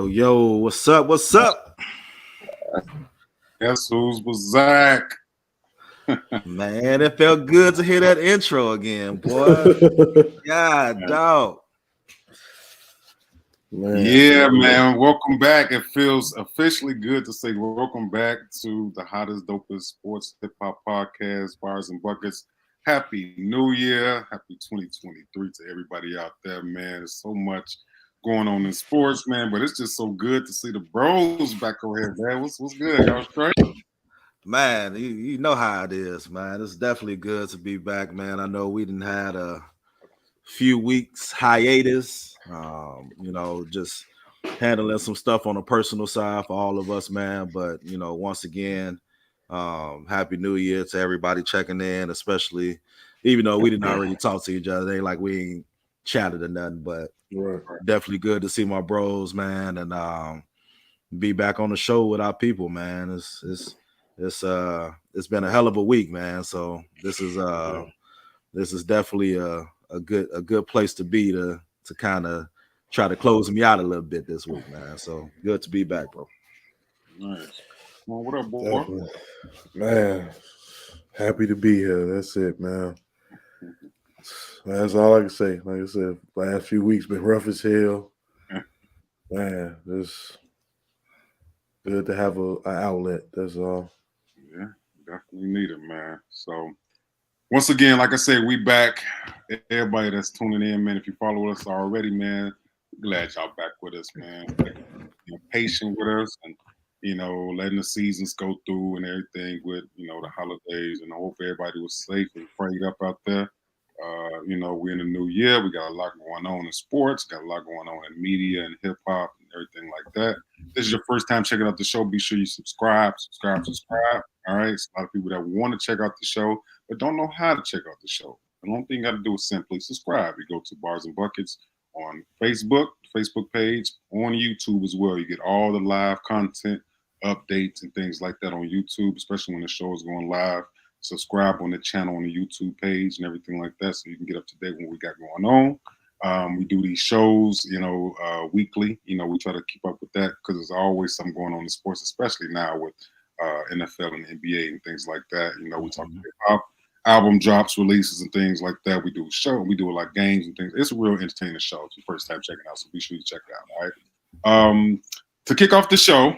Yo, what's up? What's up? Guess who's was Zach? Man, it felt good to hear that intro again, boy. God, dog. Yeah, man. Welcome back. It feels officially good to say welcome back to the hottest, dopest sports hip hop podcast, Bars and Buckets. Happy New Year. Happy 2023 to everybody out there, man. There's so much going on in sports, man, but it's just so good to see the bros back over here, man. What's good? Y'all straight? Man, you know how it is, man. It's definitely good to be back, man. I know we didn't had a few weeks hiatus, just handling some stuff on a personal side for all of us, man. But once again, happy New Year to everybody checking in, especially even though we didn't already talk to each other. They like we ain't chatted or nothing, but definitely good to see my bros, man, and be back on the show with our people, man. It's been a hell of a week, man. So this is definitely a good place to be to kind of try to close me out a little bit this week, man. So good to be back, bro. Nice. Well, what up, boy? Definitely. Man, happy to be here. That's it, man. That's all I can say. Like I said, last few weeks been rough as hell. Man, it's good to have an outlet. That's all. Yeah, definitely need it, man. So once again, like I said, we back. Everybody that's tuning in, man, if you follow us already, man, glad y'all back with us, man. Being patient with us and, letting the seasons go through and everything with, the holidays. And I hope everybody was safe and prayed up out there. We're in the new year. We got a lot going on in sports, got a lot going on in media and hip hop and everything like that. If this is your first time checking out the show, be sure you subscribe. All right. It's a lot of people that want to check out the show, but don't know how to check out the show. The only thing you got to do is simply subscribe. You go to Bars and Buckets on Facebook page, on YouTube as well. You get all the live content, updates, and things like that on YouTube, especially when the show is going live. Subscribe on the channel on the YouTube page and everything like that, so you can get up to date with what we got going on. We do these shows, weekly. We try to keep up with that because there's always something going on in sports, especially now with NFL and NBA and things like that. We talk hip hop, album drops, releases, and things like that. We do a show. We do a lot of games and things. It's a real entertaining show. It's your first time checking out, so be sure you check it out. All right. To kick off the show,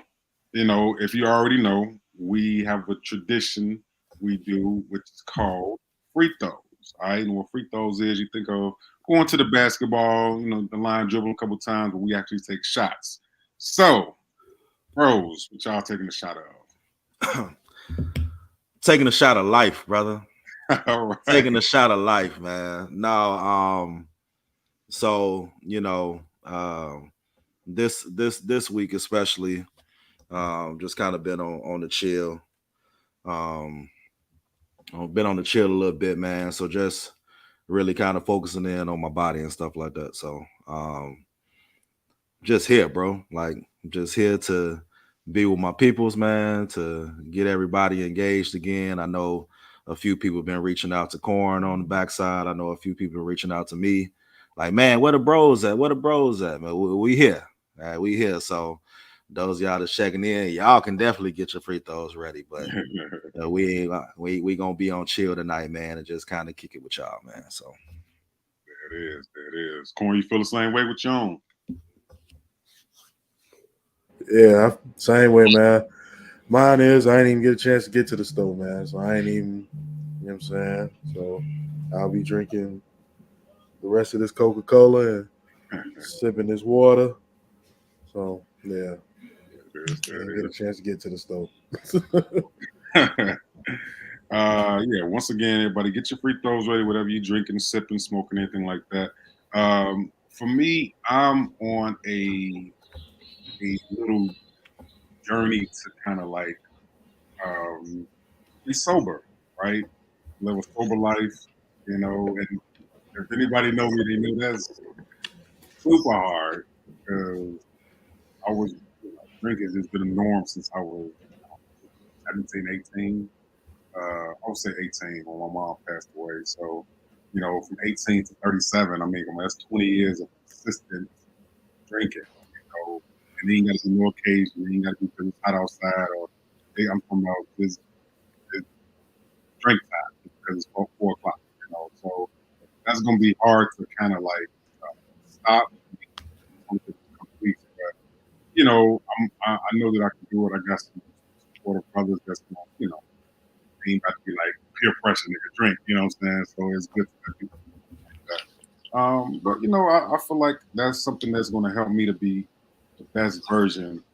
if you already know, we have a tradition we do, which is called free throws. All right, and what free throws is, you think of going to the basketball, the line dribbling a couple times, but we actually take shots. So, bros, what y'all taking a shot of? Taking a shot of life, brother. All right. Taking a shot of life, man. No, so this week especially, just kind of been on the chill. I've been on the chill a little bit, man. So just really kind of focusing in on my body and stuff like that. So just here, bro. Like just here to be with my peoples, man, to get everybody engaged again. I know a few people have been reaching out to Corn on the backside. I know a few people are reaching out to me. Like, man, where the bros at? Where the bros at, man? We here. All right, we here. So those of y'all that's checking in, y'all can definitely get your free throws ready. But we gonna be on chill tonight, man, and just kind of kick it with y'all, man. So there it is. Corn, you feel the same way with your own? Yeah, same way, man. Mine is I ain't even get a chance to get to the store, man. So I ain't even, you know what I'm saying? So I'll be drinking the rest of this Coca-Cola and sipping this water. So yeah, didn't get a chance to get to the store. Once again, everybody get your free throws ready, whatever you're drinking, sipping, smoking, anything like that. For me, I'm on a little journey to kind of like be sober, right? Live a sober life, and if anybody know me, they know that's super hard because I was drinking has been a norm since I was 17, 18. I would say 18 when my mom passed away. So, from 18 to 37, I mean, that's 20 years of consistent drinking. And they ain't got to be no occasion. They ain't got to be because it's hot outside or I'm talking about this drink time because it's 4 o'clock, you know. So that's gonna be hard to kind of like stop complete. But you know, I know that I can do it. I got some supportive brothers that's gonna, you know, they ain't about to be like peer pressure nigga drink, you know what I'm saying? So it's good to do like that. But you know, I feel like that's something that's gonna help me to be the best version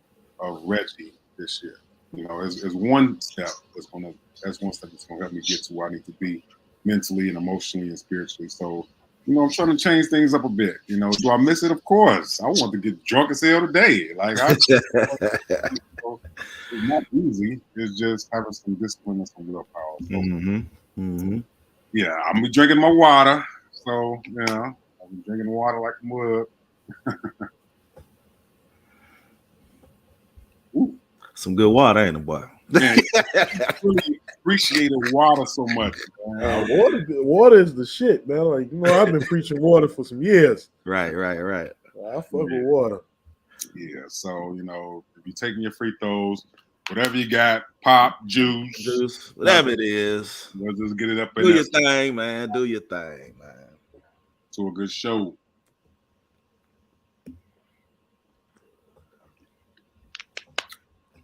of Reggie this year. You know, as one step that's one step that's gonna help me get to where I need to be mentally and emotionally and spiritually. So, you know, I'm trying to change things up a bit. You know, do I miss it? Of course. I want to get drunk as hell today. Like it's not easy. It's just having some discipline and some willpower. So yeah, I'm be drinking my water. So yeah, I'm drinking water like a mug. Ooh. Some good water, ain't it, boy? Man, I really appreciated water so much. Water is the shit, man. Like, you know, I've been preaching water for some years. Right. I fuck with water. Yeah, so you know, if you're taking your free throws, whatever you got, pop, juice, whatever it is, we'll just get it up in do there. your thing, man. Do your thing, man. To a good show.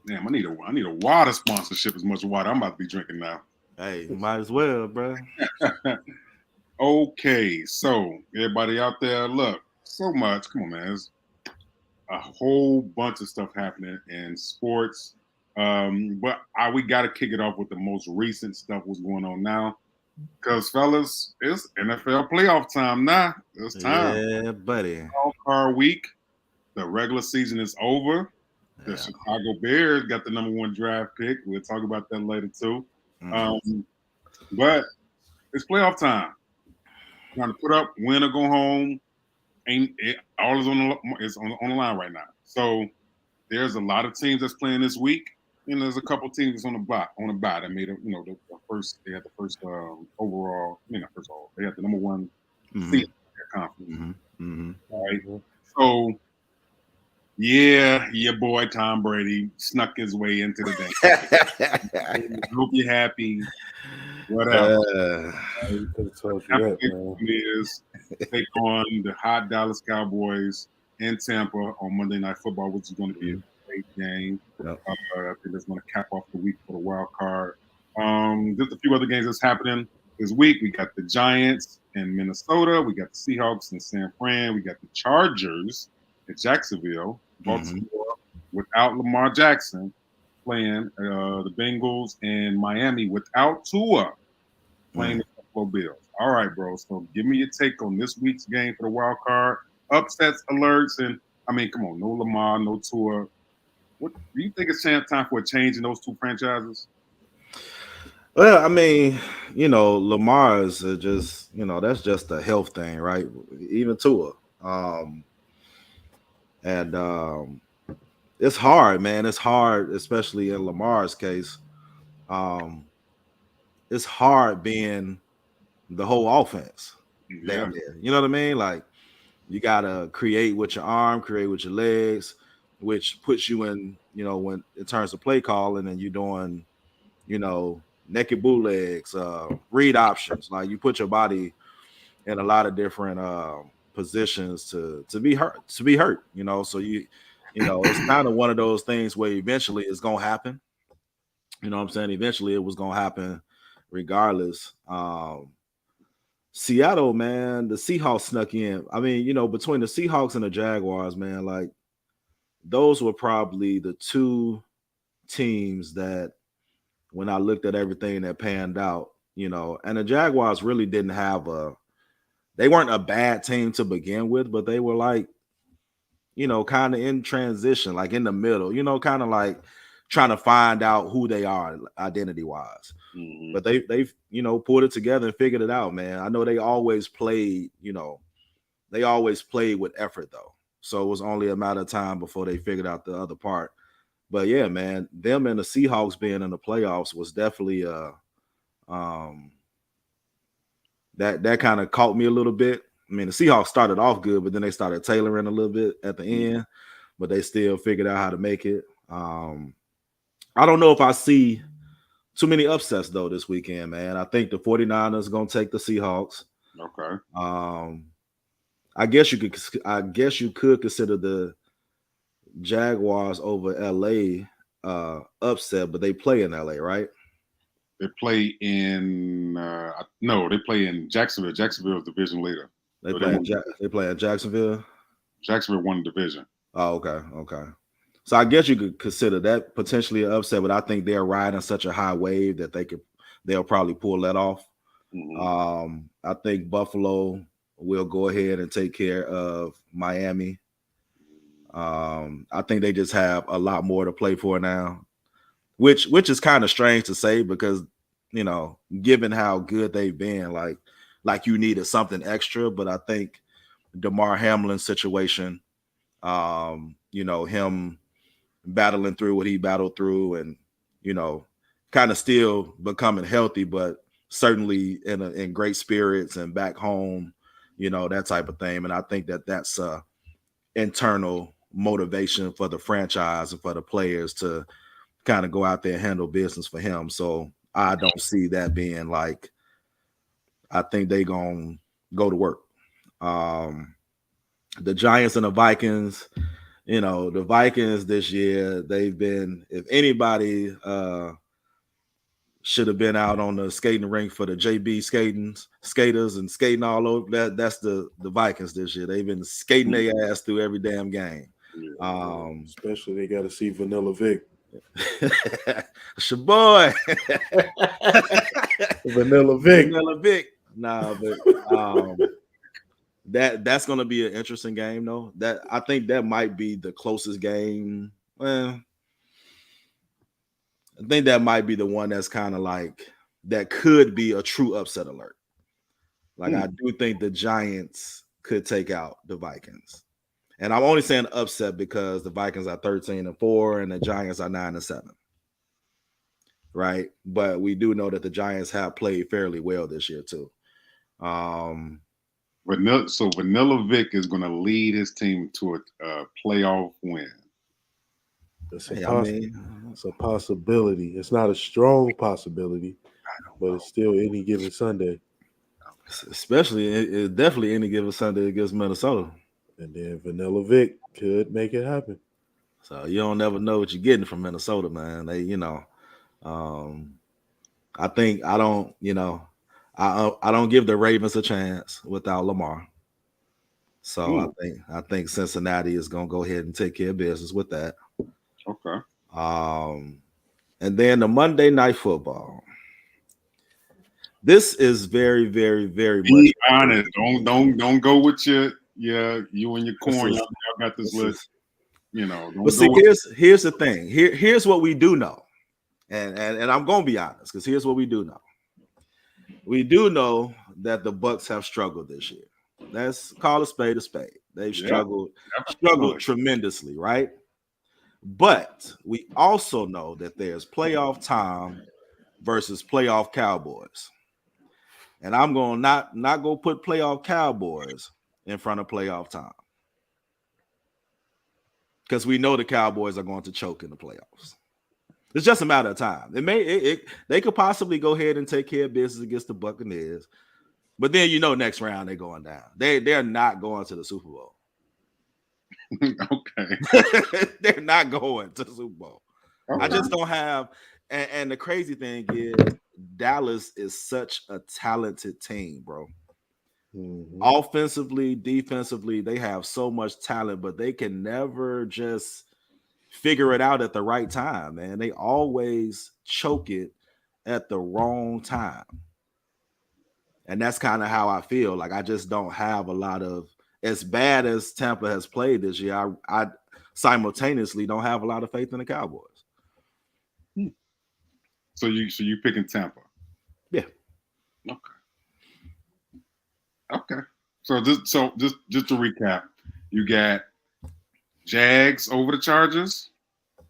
Damn, I need a water sponsorship as much water I'm about to be drinking now. Hey, you might as well, bro. Okay, so everybody out there, look, so much. Come on, man. There's a whole bunch of stuff happening in sports. But we got to kick it off with the most recent stuff what's going on now. Because, fellas, it's NFL playoff time now. It's time. Yeah, buddy. Wild card week. The regular season is over. The Chicago Bears got the #1 draft pick. We'll talk about that later, too. But it's playoff time. Trying to put up, win or go home. All is on the line right now. So there's a lot of teams that's playing this week. And there's a couple teams that's on the bye that made it, you know, the first, they had the first overall, first of all, they had the #1 seed in their conference. All right. So yeah, your boy Tom Brady snuck his way into the game. Hope you're happy. Whatever. Is take on the hot Dallas Cowboys in Tampa on Monday Night Football, which is going to be a great game. Yep. I think that's going to cap off the week for the wild card. Just a few other games that's happening this week. We got the Giants in Minnesota. We got the Seahawks in San Fran. We got the Chargers in Jacksonville. Baltimore without Lamar Jackson playing the Bengals in Miami without Tua playing the Buffalo Bills. All right, bro. So give me your take on this week's game for the wild card. Upsets, alerts, and I mean, come on, no Lamar, no Tua. What do you think it's time for a change in those two franchises? Well, I mean, Lamar is just, that's just a health thing, right? Even Tua. And it's hard, man. It's hard, especially in Lamar's case. It's hard being the whole offense. Yeah. Damn near. You know what I mean? Like, you gotta create with your arm, create with your legs, which puts you in, when in terms of play calling and you're doing, naked bootlegs, read options. Like, you put your body in a lot of different positions to be hurt, so it's kind of one of those things where eventually it's gonna happen. You know what I'm saying? Eventually it was gonna happen regardless. Seattle, man, the Seahawks snuck in. I mean, between the Seahawks and the Jaguars, man, like, those were probably the two teams that, when I looked at everything that panned out, and the Jaguars really didn't have they weren't a bad team to begin with, but they were like, kind of in transition, like in the middle, kind of like trying to find out who they are identity wise. But they've pulled it together and figured it out, man. I know they always played, with effort though. So it was only a matter of time before they figured out the other part. But yeah, man, them and the Seahawks being in the playoffs was definitely that kind of caught me a little bit. I mean, the Seahawks started off good, but then they started tailoring a little bit at the end. but they still figured out how to make it. I don't know if I see too many upsets though this weekend, man. I think the 49ers are gonna take the Seahawks. Okay. I guess you could consider the Jaguars over LA upset, but they play in LA, right? They play in no, they play in Jacksonville. Jacksonville is division leader. They So play in Jacksonville. Jacksonville won the division. Oh, okay. So I guess you could consider that potentially an upset, but I think they're riding such a high wave that they'll probably pull that off. Mm-hmm. I think Buffalo will go ahead and take care of Miami. I think they just have a lot more to play for now, which is kind of strange to say because, you know, given how good they've been, like you needed something extra. But I think DeMar Hamlin's situation, you know, him battling through what he battled through and, you know, kind of still becoming healthy, but certainly in great spirits and back home, you know, that type of thing. And I think that's internal motivation for the franchise and for the players to kind of go out there and handle business for him. So I don't see that being like, I think they gonna go to work. The Giants and the Vikings, you know, the Vikings this year, they've been, if anybody should have been out on the skating rink for the JB skaters and skating all over, that's the Vikings this year. They've been skating their ass through every damn game. Especially they got to see Vanilla Vic. It's your boy. Vanilla Vic. Vanilla Vic. Nah, but that's gonna be an interesting game though. That I think that might be the closest game. Well, I think that might be the one that's kind of like that could be a true upset alert. Like I do think the Giants could take out the Vikings. And I'm only saying upset because the Vikings are 13-4 and the Giants are 9-7. Right. But we do know that the Giants have played fairly well this year too. Vanilla Vic is going to lead his team to a playoff win. It's a possibility. It's not a strong possibility, but it's still any given Sunday. It's definitely any given Sunday against Minnesota. And then Vanilla Vic could make it happen. So you don't never know what you're getting from Minnesota, man. They, you know, I don't give the Ravens a chance without Lamar. So I think Cincinnati is gonna go ahead and take care of business with that. Okay. And then the Monday Night Football. This is very, very, very Be much honest. Don't go with you and your corn. Y'all got this list. You know. But see, here's the thing. Here's what we do know, and I'm gonna be honest because here's what we do know. We do know that the Bucs have struggled this year. Let's call a spade a spade. They've struggled tremendously, right? But we also know that there's playoff time versus playoff Cowboys. And I'm going to not go put playoff Cowboys in front of playoff time. Because we know the Cowboys are going to choke in the playoffs. It's just a matter of time. They could possibly go ahead and take care of business against the Buccaneers. But then next round they're going down. They're not going to the Super Bowl. Okay. They're not going to the Super Bowl. Okay. I just don't have and the crazy thing is Dallas is such a talented team, bro. Mm-hmm. Offensively, defensively, they have so much talent, but they can never just figure it out at the right time, man. They always choke it at the wrong time. And that's kind of how I feel. Like I just don't have a lot of, as bad as Tampa has played this year, I simultaneously don't have a lot of faith in the Cowboys. So you picking Tampa? Yeah. Okay. So just to recap, you got Jags over the Chargers.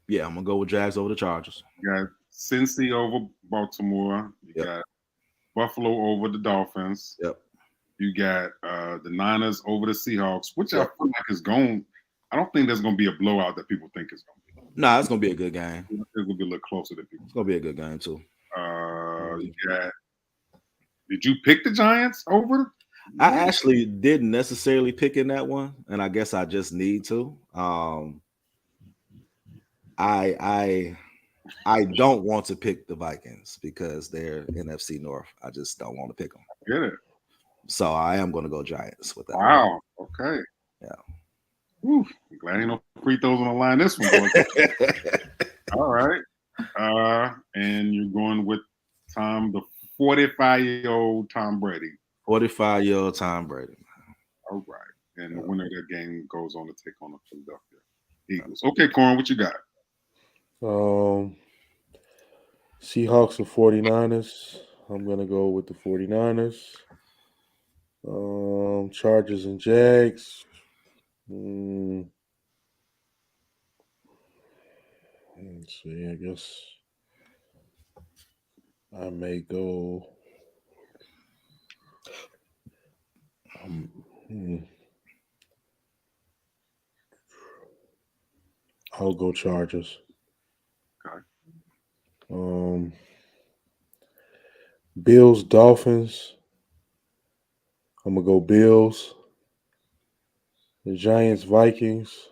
Yeah, I'm gonna go with Jags over the Chargers. You got Cincy over Baltimore. You got Buffalo over the Dolphins. Yep. You got the Niners over the Seahawks, which I feel like is going. I don't think there's going to be a blowout that people think it's going to be. Nah, it's gonna be a good game. It's going to be a little closer than people. It's gonna be a good game too. Did you pick the Giants over? I actually didn't necessarily pick in that one, and I guess I just need to. I don't want to pick the Vikings because they're NFC North. I just don't want to pick them. Get it. So I am going to go Giants with that. Wow. Okay. Yeah. Whew. I'm glad ain't no free throws on the line this one. All right. And you're going with the 45-year-old Tom Brady. 45-year-old Tom Brady. All right. And the winner of that game goes on to take on the Philadelphia Eagles. Okay, Corn, what you got? Seahawks and 49ers. I'm going to go with the 49ers. Chargers and Jags. Let's see. I guess I may go. I'll go Chargers. Okay. Bills, Dolphins. I'm gonna go Bills. The Giants, Vikings.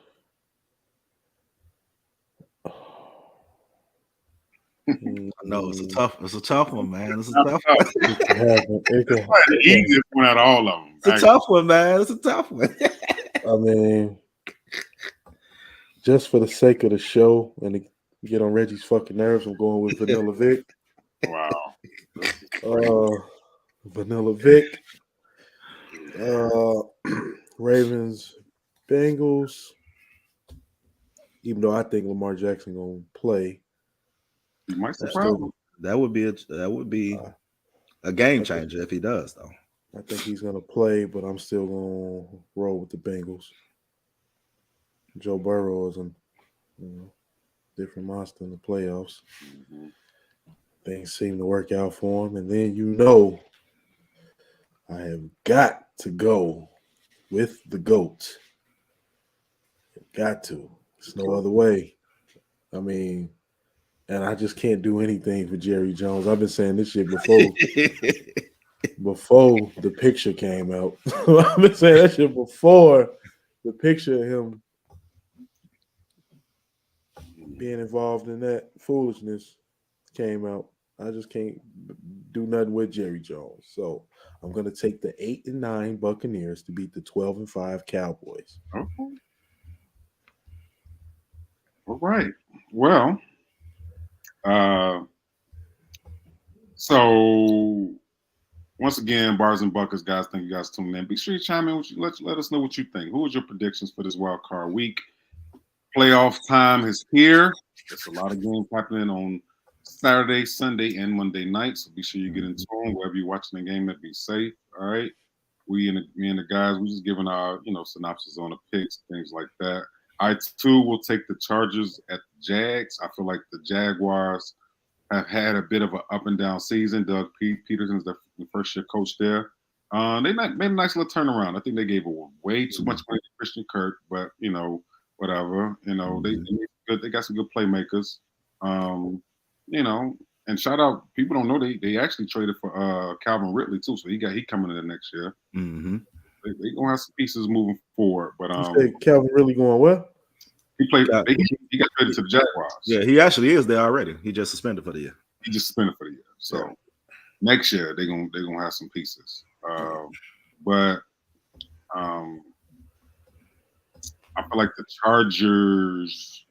No, it's a tough one, man. It's a tough one. It's the easiest one out of all of them. It's a tough one, man. It's a tough one. I mean, just for the sake of the show and to get on Reggie's fucking nerves, I'm going with Vanilla Vic. Wow. Vanilla Vic. Ravens, Bengals. Even though I think Lamar Jackson gonna play, You might surprise him. That would be a game changer if he does, though. I think he's gonna play, but I'm still gonna roll with the Bengals. Joe Burrow is a different monster in the playoffs. Mm-hmm. Things seem to work out for him, and then I have got to go with the GOAT. Got to. There's no other way. I mean, and I just can't do anything for Jerry Jones. I've been saying this shit before the picture came out. I've been saying that shit before the picture of him being involved in that foolishness came out. I just can't do nothing with Jerry Jones. So I'm going to take the 8-9 Buccaneers to beat the 12-5 Cowboys. Okay. All right. Well, so once again, Bars and Buckets, guys, thank you guys for tuning in. Be sure you chime in. Let us know what you think. Who was your predictions for this wild card week? Playoff time is here. There's a lot of games happening on Saturday, Sunday, and Monday night. So be sure you get into them wherever you're watching the game. That be safe. All right. Me and the guys, we just giving our synopsis on the picks, things like that. I too will take the Chargers at the Jags. I feel like the Jaguars have had a bit of an up and down season. Doug Peterson's the first year coach there. They made a nice little turnaround. I think they gave way too much money to Christian Kirk, but whatever. They got some good playmakers. And shout out, people don't know they actually traded for Calvin Ridley too, so he coming in the next year. Mm-hmm. They gonna have some pieces moving forward, but You say Calvin really going well? he got traded to the Jaguars. Yeah, he actually is there already. He just suspended for the year. He just suspended for the year. So next year they're gonna have some pieces. But I feel like the Chargers.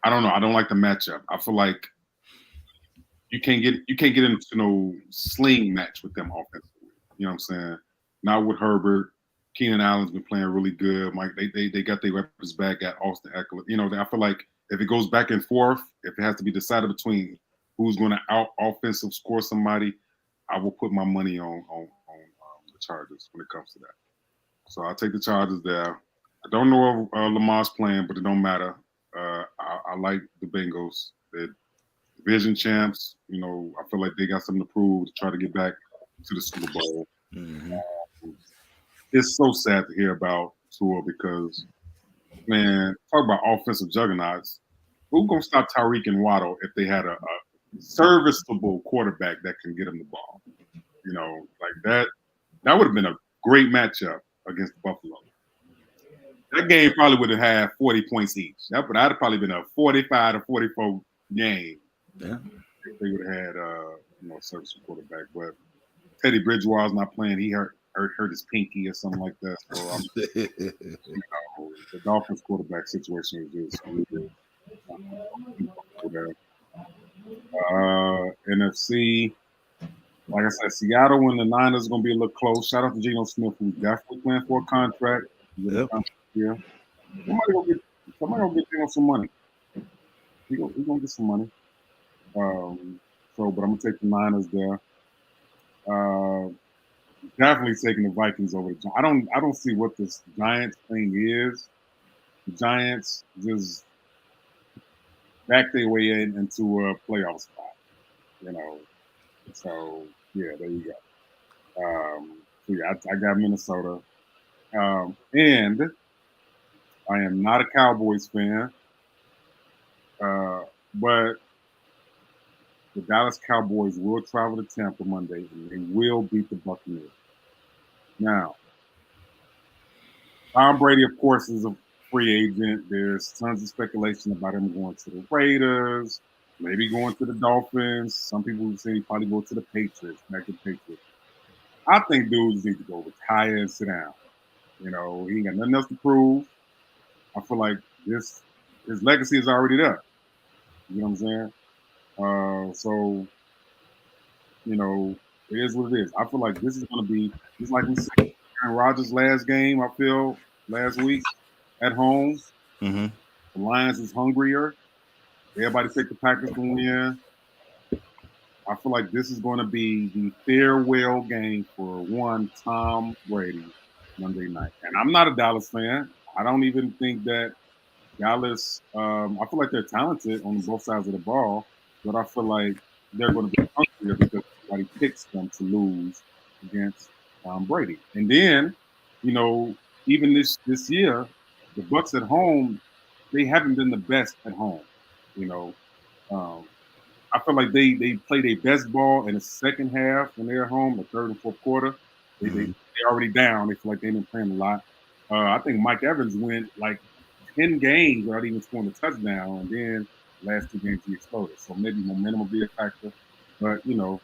I don't know. I don't like the matchup. I feel like you can't get into no sling match with them offensively. You know what I'm saying? Not with Herbert. Keenan Allen's been playing really good. Mike, they got their weapons back at Austin Eckler. I feel like if it goes back and forth, if it has to be decided between who's going to out offensive score somebody, I will put my money on the Chargers when it comes to that. So I'll take the Chargers there. I don't know if Lamar's playing, but it don't matter. I like the Bengals. They're division champs. I feel like they got something to prove to try to get back to the Super Bowl. Mm-hmm. It's so sad to hear about Tua because Man, talk about offensive juggernauts. Who gonna stop Tyreek and Waddle if they had a serviceable quarterback that can get him the ball? You know, like that. That would have been a great matchup against Buffalo. That game probably would have had 40 points each. That'd have probably been a 45 to 44 game. Yeah. If they would have had serviceable quarterback. But Teddy Bridgewater's not playing. He hurt his pinky or something like that. So the Dolphins quarterback situation is just weird. NFC, like I said, Seattle and the Niners are going to be a little close. Shout out to Geno Smith, who's definitely playing for a contract. Yep. Yeah. Somebody gonna get Geno some money. He gonna get some money. But I'm gonna take the Niners there. Definitely taking the Vikings over the Giants. I don't see what this Giants thing is. The Giants just back their way into a playoff spot. So yeah, there you go. I got Minnesota. And I am not a Cowboys fan. But the Dallas Cowboys will travel to Tampa Monday and they will beat the Buccaneers. Now, Tom Brady, of course, is a free agent. There's tons of speculation about him going to the Raiders, maybe going to the Dolphins. Some people say he probably go to the Patriots, back to the Patriots. I think dudes need to go retire and sit down. He ain't got nothing else to prove. I feel like his legacy is already there. You know what I'm saying? It is what it is. I feel like this is going to be just like we said, Aaron Rodgers' last game, I feel, last week at home. Mm-hmm. The Lions is hungrier. Everybody take the Packers to win. I feel like this is going to be the farewell game for one Tom Brady Monday night. And I'm not a Dallas fan. I don't even think that Dallas, I feel like they're talented on both sides of the ball, but I feel like they're going to be hungrier because everybody picks them to lose against Tom Brady. And then, even this year, the Bucs at home, they haven't been the best at home. I feel like they play their best ball in the second half when they're home, the third and fourth quarter. They're already down. They feel like they've been playing a lot. I think Mike Evans went like 10 games without even scoring a touchdown, and then last 2 games he exploded. So maybe momentum will be a factor. But I feel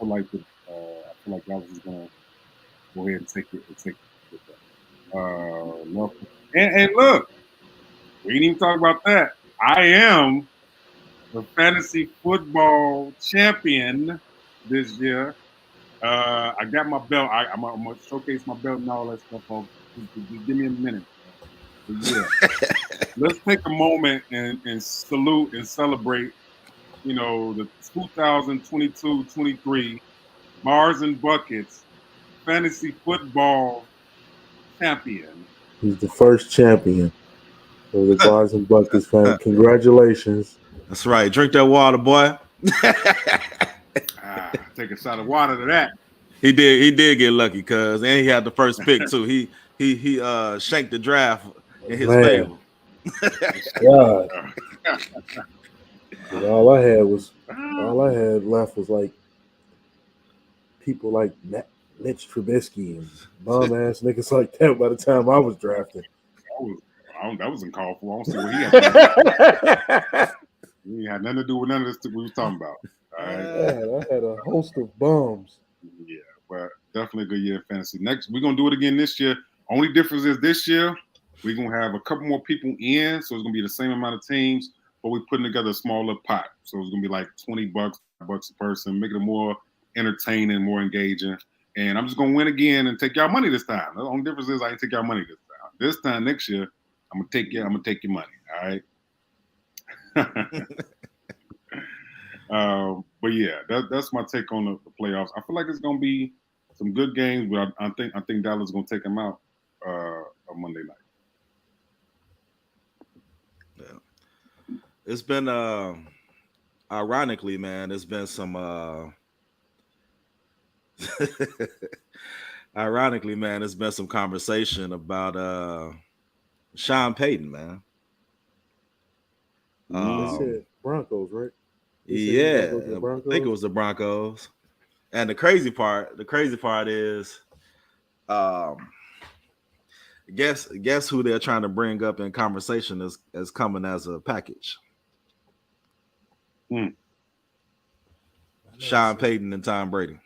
like Dallas is gonna go ahead and take it. And look, we didn't even talk about that. I am the fantasy football champion this year. I got my belt. I'm gonna showcase my belt and all that stuff. Just give me a minute. Yeah. Let's take a moment and salute and celebrate, the 2022-23 Bars and Buckets fantasy football champion. He's the first champion of the Bars and Buckets fan. Congratulations. That's right. Drink that water, boy. Take a shot of water to that. He did get lucky, cuz, and he had the first pick too. He shanked the draft in his favor. God. All I had left was like people like Mitch Trubisky and bum ass niggas like that by the time I was drafted. That wasn't called for. I don't see what he had. He had nothing to do with none of this we was talking about. All right. Yeah, I had a host of bums. Yeah, but definitely a good year in fantasy. Next, we're gonna do it again this year. Only difference is this year we're gonna have a couple more people in, so it's gonna be the same amount of teams, but we're putting together a smaller pot. So it's gonna be like $20 a person, make it more entertaining, more engaging. And I'm just gonna win again and take y'all money this time. The only difference is I ain't take y'all money this time. This time next year, I'm gonna take your money. All right. But yeah, that's my take on the playoffs. I feel like it's gonna be some good games, but I think Dallas is gonna take them out on Monday night. Yeah. It's been ironically, man, there's been some ironically, man, there's been some conversation about Sean Payton, man. They said Broncos, right? They said he might go to the Yeah, I Broncos. think it was the Broncos. And the crazy part is, guess who they're trying to bring up in conversation as coming as a package. Sean Payton and Tom Brady.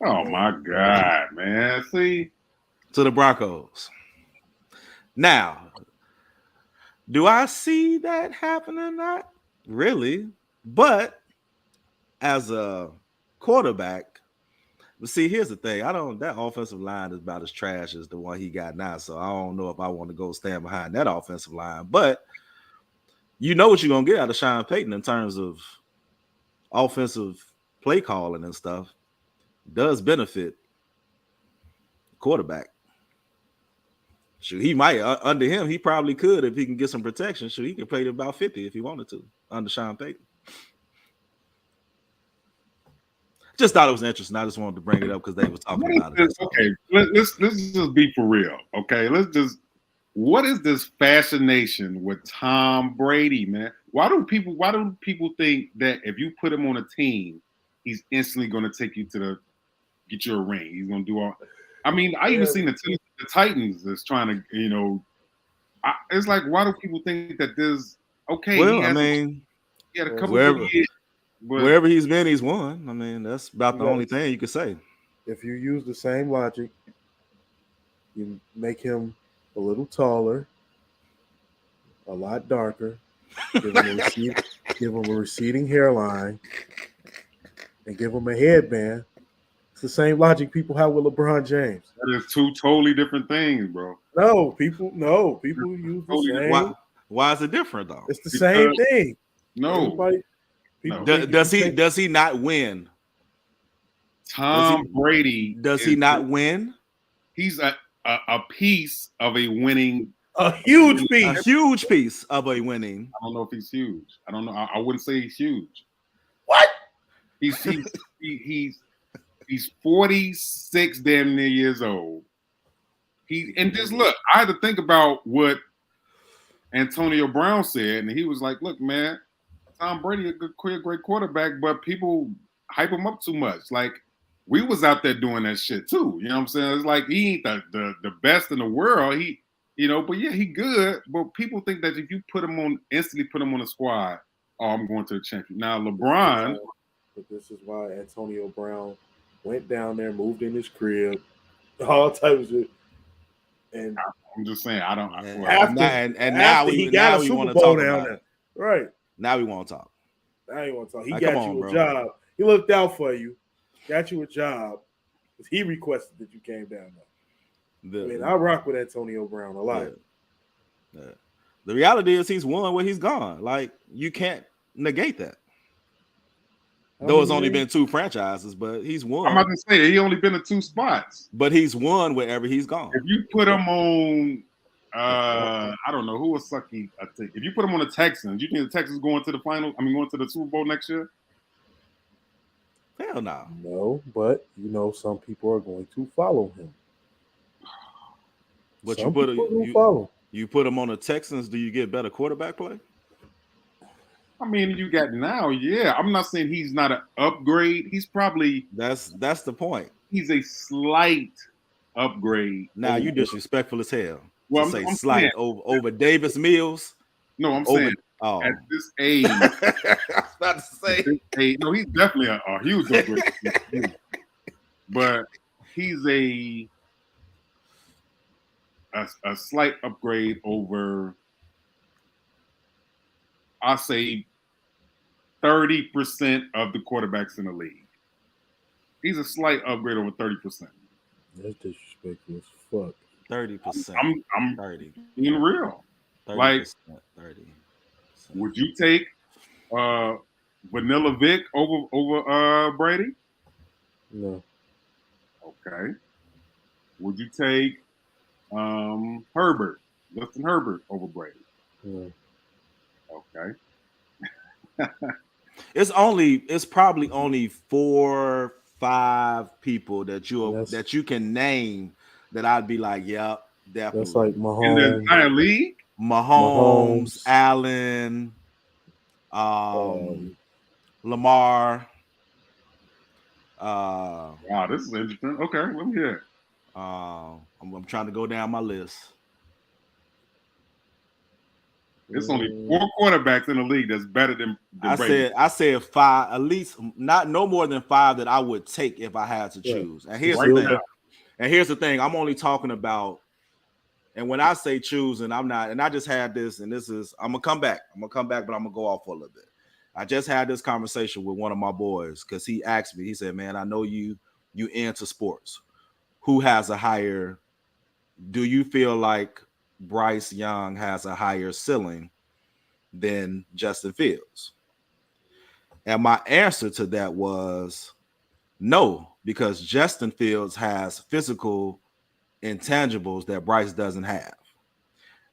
Oh my God, man. See? To the Broncos. Now, do I see that happening? Not really. But as a quarterback, but see, here's the thing. That offensive line is about as trash as the one he got now. So I don't know if I want to go stand behind that offensive line. But you know what you're gonna get out of Sean Payton in terms of offensive play calling and stuff. Does benefit quarterback. Shoot, he might under him. He probably could if he can get some protection. Shoot, he could play to about 50 if he wanted to under Sean Payton. Just thought it was interesting. I just wanted to bring it up because they were talking about it. Okay, let's just be for real. Okay, what is this fascination with Tom Brady, man? Why do people think that if you put him on a team, he's instantly going to take you get you a ring? He's going to do all. I mean, I even seen the Titans is trying to, it's like, why do people think that there's okay? Well, he had a couple of years. But wherever he's been, he's won. I mean, that's about the only thing you could say. If you use the same logic, you make him a little taller, a lot darker, give him a receding hairline, and give him a headband. It's the same logic people have with LeBron James. That is two totally different things, bro. No, people use the same. Why is it different though? It's the same thing. No. Does he not win? Tom Brady. Does he not win? He's a piece of a winning. A huge piece. A huge piece of a winning. I don't know if he's huge. I don't know. I wouldn't say he's huge. What? He's 46 damn near years old. And just look, I had to think about what Antonio Brown said, and he was like, look, man, Tom Brady, a great quarterback, but people hype him up too much. Like, we was out there doing that shit too. You know what I'm saying? It's like he ain't the best in the world. He, but yeah, he good. But people think that if you instantly put him on a squad, oh, I'm going to the championship. Now LeBron. But this is why Antonio Brown went down there, moved in his crib, all types of shit. And I'm just saying, I don't. Now we want to talk about it. Right. Now we want to talk. Now you want to talk. He got you a job. He looked out for you. Got you a job. He requested that you came down there. I rock with Antonio Brown a lot. Yeah. The reality is he's won where he's gone. Like, you can't negate that. Though it's only been 2 franchises, but he's won. I'm about to say he only been in 2 spots. But he's won wherever he's gone. If you put him on, I don't know who was sucky. I think if you put him on the Texans, you think the Texans going to the final? I mean, going to the Super Bowl next year? Hell no. No, but some people are going to follow him. But you put him on the Texans, do you get better quarterback play? I mean, you got now, yeah. I'm not saying he's not an upgrade. He's probably that's the point. He's a slight upgrade. Now you disrespectful as hell. Well, I'm slight over Davis Mills. No, I'm saying at this age. I was about to say. No, he's definitely a huge upgrade. But he's a slight upgrade over, I say, 30% of the quarterbacks in the league. He's a slight upgrade over 30%. That's disrespectful as fuck. 30%. I'm 30. Being real. 30%, like, 30%. Would you take Vanilla Vic over Brady? No. Okay. Would you take Herbert, Justin Herbert over Brady? No. Okay. It's probably only 4, 5 people that you can name that I'd be like, yeah, Definitely. That's like In the Mahomes. entire league? Mahomes, Mahomes. Allen, Lamar. Wow, this is interesting. Okay, let me hear it. I'm trying to go down my list. It's only 4 quarterbacks in the league that's better than Brady. I said 5, at least no more than 5 that I would take if I had to choose. And here's the Right thing. now. And here's the thing. I'm only talking about, and when I say choose, and I'm not, and I just had this, and this is, I'm gonna come back, but I'm gonna go off for a little bit. I just had this conversation with one of my boys because he asked me, he said, man, I know you into sports. Who has a higher, do you feel like Bryce Young has a higher ceiling than Justin Fields? And my answer to that was no, because Justin Fields has physical intangibles that Bryce doesn't have.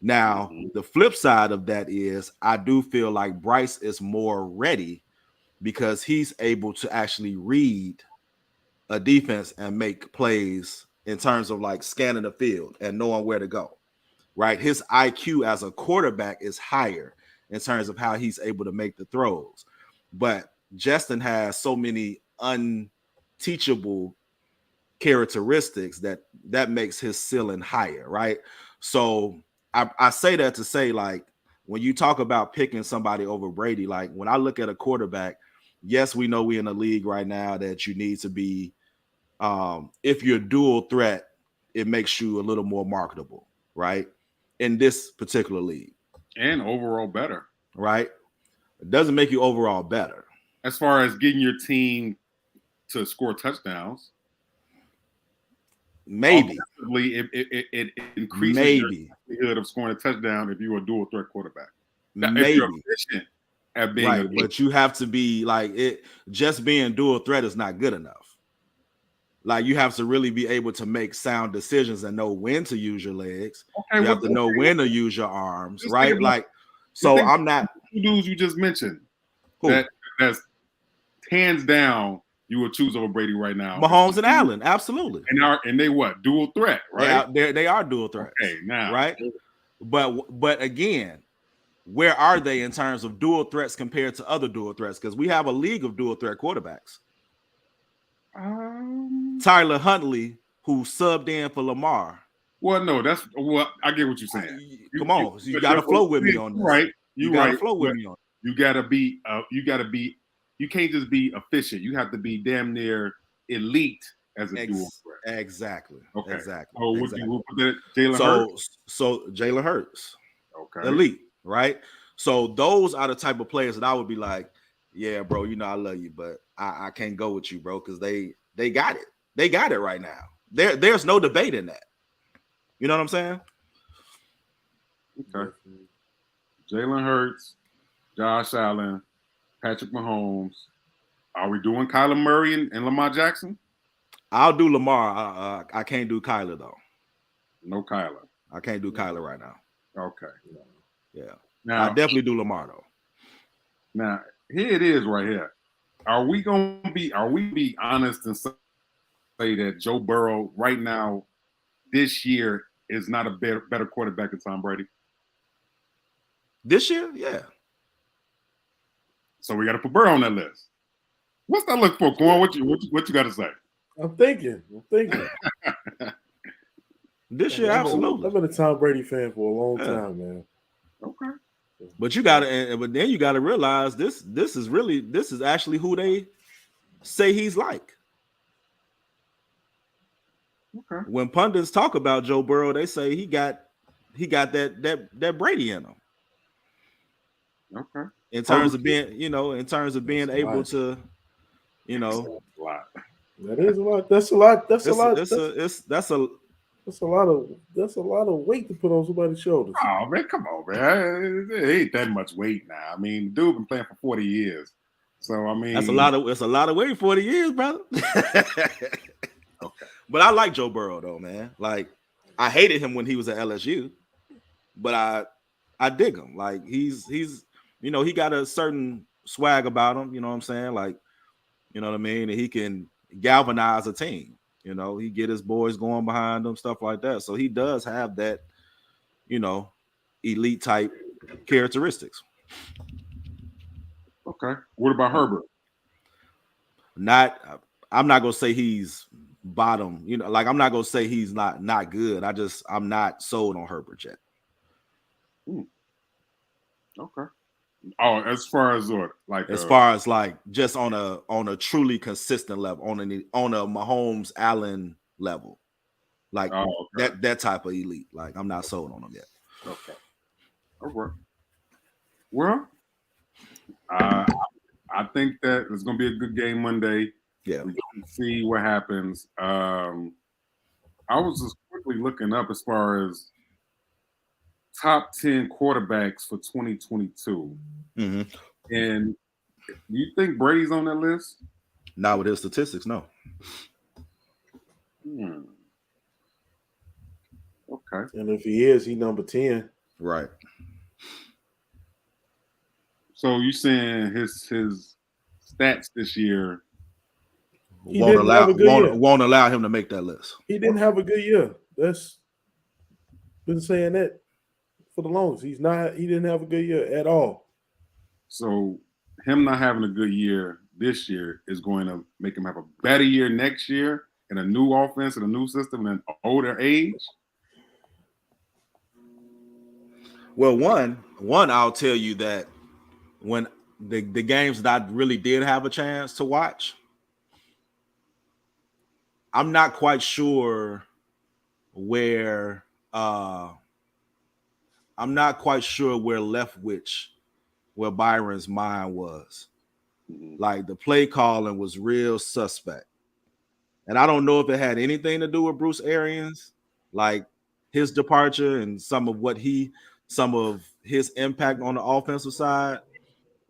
Now, the flip side of that is I do feel like Bryce is more ready because he's able to actually read a defense and make plays in terms of like scanning the field and knowing where to go, right? His IQ as a quarterback is higher in terms of how he's able to make the throws. But Justin has so many unteachable characteristics that makes his ceiling higher, right? So I say that to say, like, when you talk about picking somebody over Brady, like when I look at a quarterback, yes, we know we're in a league right now that you need to be, if you're dual threat, it makes you a little more marketable, right? In this particular league. And overall better. Right? It doesn't make you overall better. As far as getting your team to score touchdowns. Maybe. It increases maybe your likelihood of scoring a touchdown if you're a dual threat quarterback. Maybe. If you're efficient at being right, but you have to be like it. Just being dual threat is not good enough. Like you have to really be able to make sound decisions and know when to use your legs. Okay, you have to know when to use your arms, right? Like, so I'm not. Two dudes you just mentioned. That's hands down. You would choose over Brady right now. Mahomes and Allen, absolutely. And they what? Dual threat, right? They are dual threats. Okay, now right. But again, where are they in terms of dual threats compared to other dual threats? Because we have a league of dual threat quarterbacks. Tyler Huntley, who subbed in for Lamar. Well, no, I get what you're saying. Come on, you got to flow with me on this, right? You got to flow with me on it. You got to be. You can't just be efficient. You have to be damn near elite as a dual threat. Exactly. Okay. Exactly. So exactly. We'll put that Jalen Hurts. So Jalen Hurts. Okay. Elite, right? So those are the type of players that I would be like, yeah, bro, you know I love you, but I can't go with you, bro, because they got it. They got it right now. There's no debate in that. You know what I'm saying? Okay. Jalen Hurts, Josh Allen, Patrick Mahomes. Are we doing Kyler Murray and Lamar Jackson? I'll do Lamar. I can't do Kyler though. No Kyler. I can't do Kyler right now. Okay. Yeah. Now I definitely do Lamar though. Now here it is right here. Are we be honest and say that Joe Burrow right now this year is not a better quarterback than Tom Brady? This year, yeah. So we got to put Burrow on that list. What's that look for, Quan? What you got to say? I'm thinking. This year, absolutely. I've been a Tom Brady fan for a long time, man. Okay. But then you gotta realize this is actually who they say he's like. Okay. When pundits talk about Joe Burrow, they say he got that Brady in him. Okay. In terms of being able to, a lot. That is a lot. That's a lot. That's a lot. That's a lot of weight to put on somebody's shoulders. Oh man, come on, man! It ain't that much weight now. I mean, dude been playing for 40 years, so I mean, that's a lot of weight. 40 years, brother. Okay, but I like Joe Burrow though, man. Like I hated him when he was at LSU, but I dig him. Like he's he got a certain swag about him. You know what I'm saying? Like, you know what I mean? And he can galvanize a team. You know, he get his boys going behind him, stuff like that. So he does have that, you know, elite type characteristics. Okay. What about Herbert? Not, I'm not gonna say he's bottom. You know, like I'm not gonna say he's not good. I'm not sold on Herbert yet. Okay. Oh, as far as what, like, As far as like just on a truly consistent level, on a Mahomes Allen level, like oh, okay. that type of elite. Like I'm not sold on him yet. Okay. All right. Well, I think that it's going to be a good game Monday. Yeah. We're going to see what happens. I was just quickly looking up as far as top 10 quarterbacks for 2022. Mm-hmm. And do you think Brady's on that list? Not with his statistics, no. Okay. And if he is, he number 10. Right. So you saying his stats this year won't allow him to make that list. He didn't have a good year. That's been saying that for the longest. He didn't have a good year at all. So him not having a good year this year is going to make him have a better year next year in a new offense and a new system and an older age? Well, one, I'll tell you that when the games that I really did have a chance to watch, I'm not quite sure where Leftwich, where Byron's mind was. Like the play calling was real suspect. And I don't know if it had anything to do with Bruce Arians, like his departure and some of his impact on the offensive side.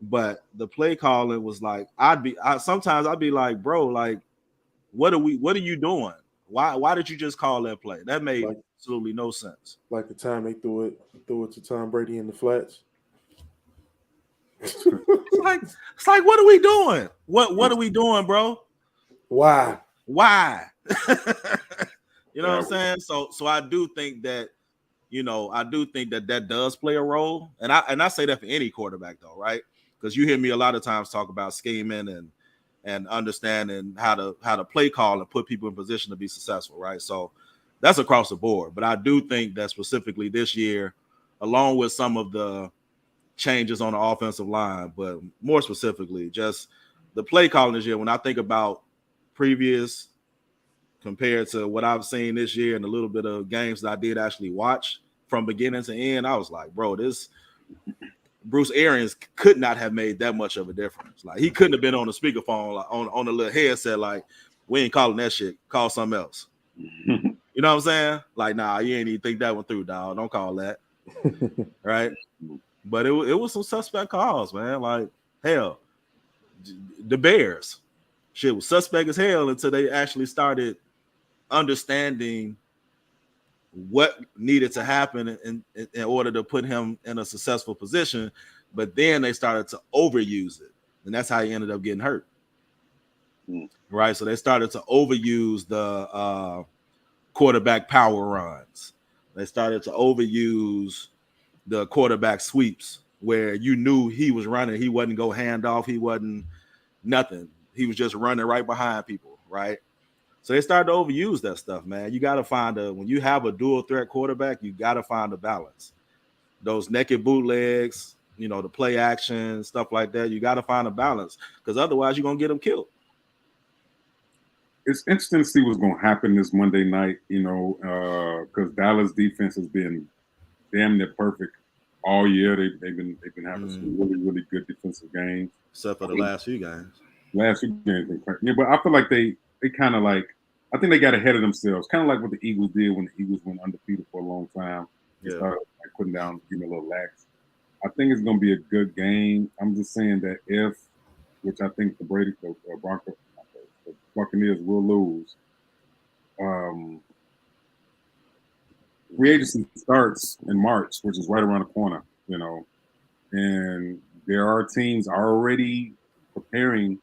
But the play calling was like, sometimes I'd be like, bro, like, what are you doing? Why did you just call that play? That made absolutely no sense. Like the time they threw it to Tom Brady in the flats. It's like, what are we doing? What are we doing, bro? Why? You know what I'm saying? So I do think that, that does play a role. And I say that for any quarterback though, right? Because you hear me a lot of times talk about scheming and understanding how to play call and put people in position to be successful, right? So that's across the board. But I do think that specifically this year, along with some of the changes on the offensive line, but more specifically, just the play calling this year, when I think about previous compared to what I've seen this year and a little bit of games that I did actually watch from beginning to end, I was like, bro, this Bruce Arians could not have made that much of a difference. Like he couldn't have been on the speakerphone, like, on a little headset, like, we ain't calling that shit, call something else. You know what I'm saying? Like, nah, you ain't even think that one through, dog. Don't call that. Right? But it was some suspect calls, man. Like, hell, the Bears, shit was suspect as hell until they actually started understanding what needed to happen in order to put him in a successful position. But then they started to overuse it. And that's how he ended up getting hurt. Right? So they started to overuse the quarterback power runs. They started to overuse the quarterback sweeps where you knew he was running. He wasn't go hand off. He wasn't nothing. He was just running right behind people, right? So they started to overuse that stuff, man. You got to find when you have a dual threat quarterback, you got to find a balance. Those naked bootlegs, the play action, stuff like that, you got to find a balance because otherwise you're going to get them killed. It's interesting to see what's going to happen this Monday night, because Dallas defense has been damn near perfect all year. They've been having some really, really good defensive games. Except for the last few games. Yeah, but I feel like they kind of like, I think they got ahead of themselves, kind of like what the Eagles did when the Eagles went undefeated for a long time. They started putting down, a little lax. I think it's going to be a good game. I'm just saying that which I think the Buccaneers will lose. Free agency starts in March, which is right around the corner, and there are teams already preparing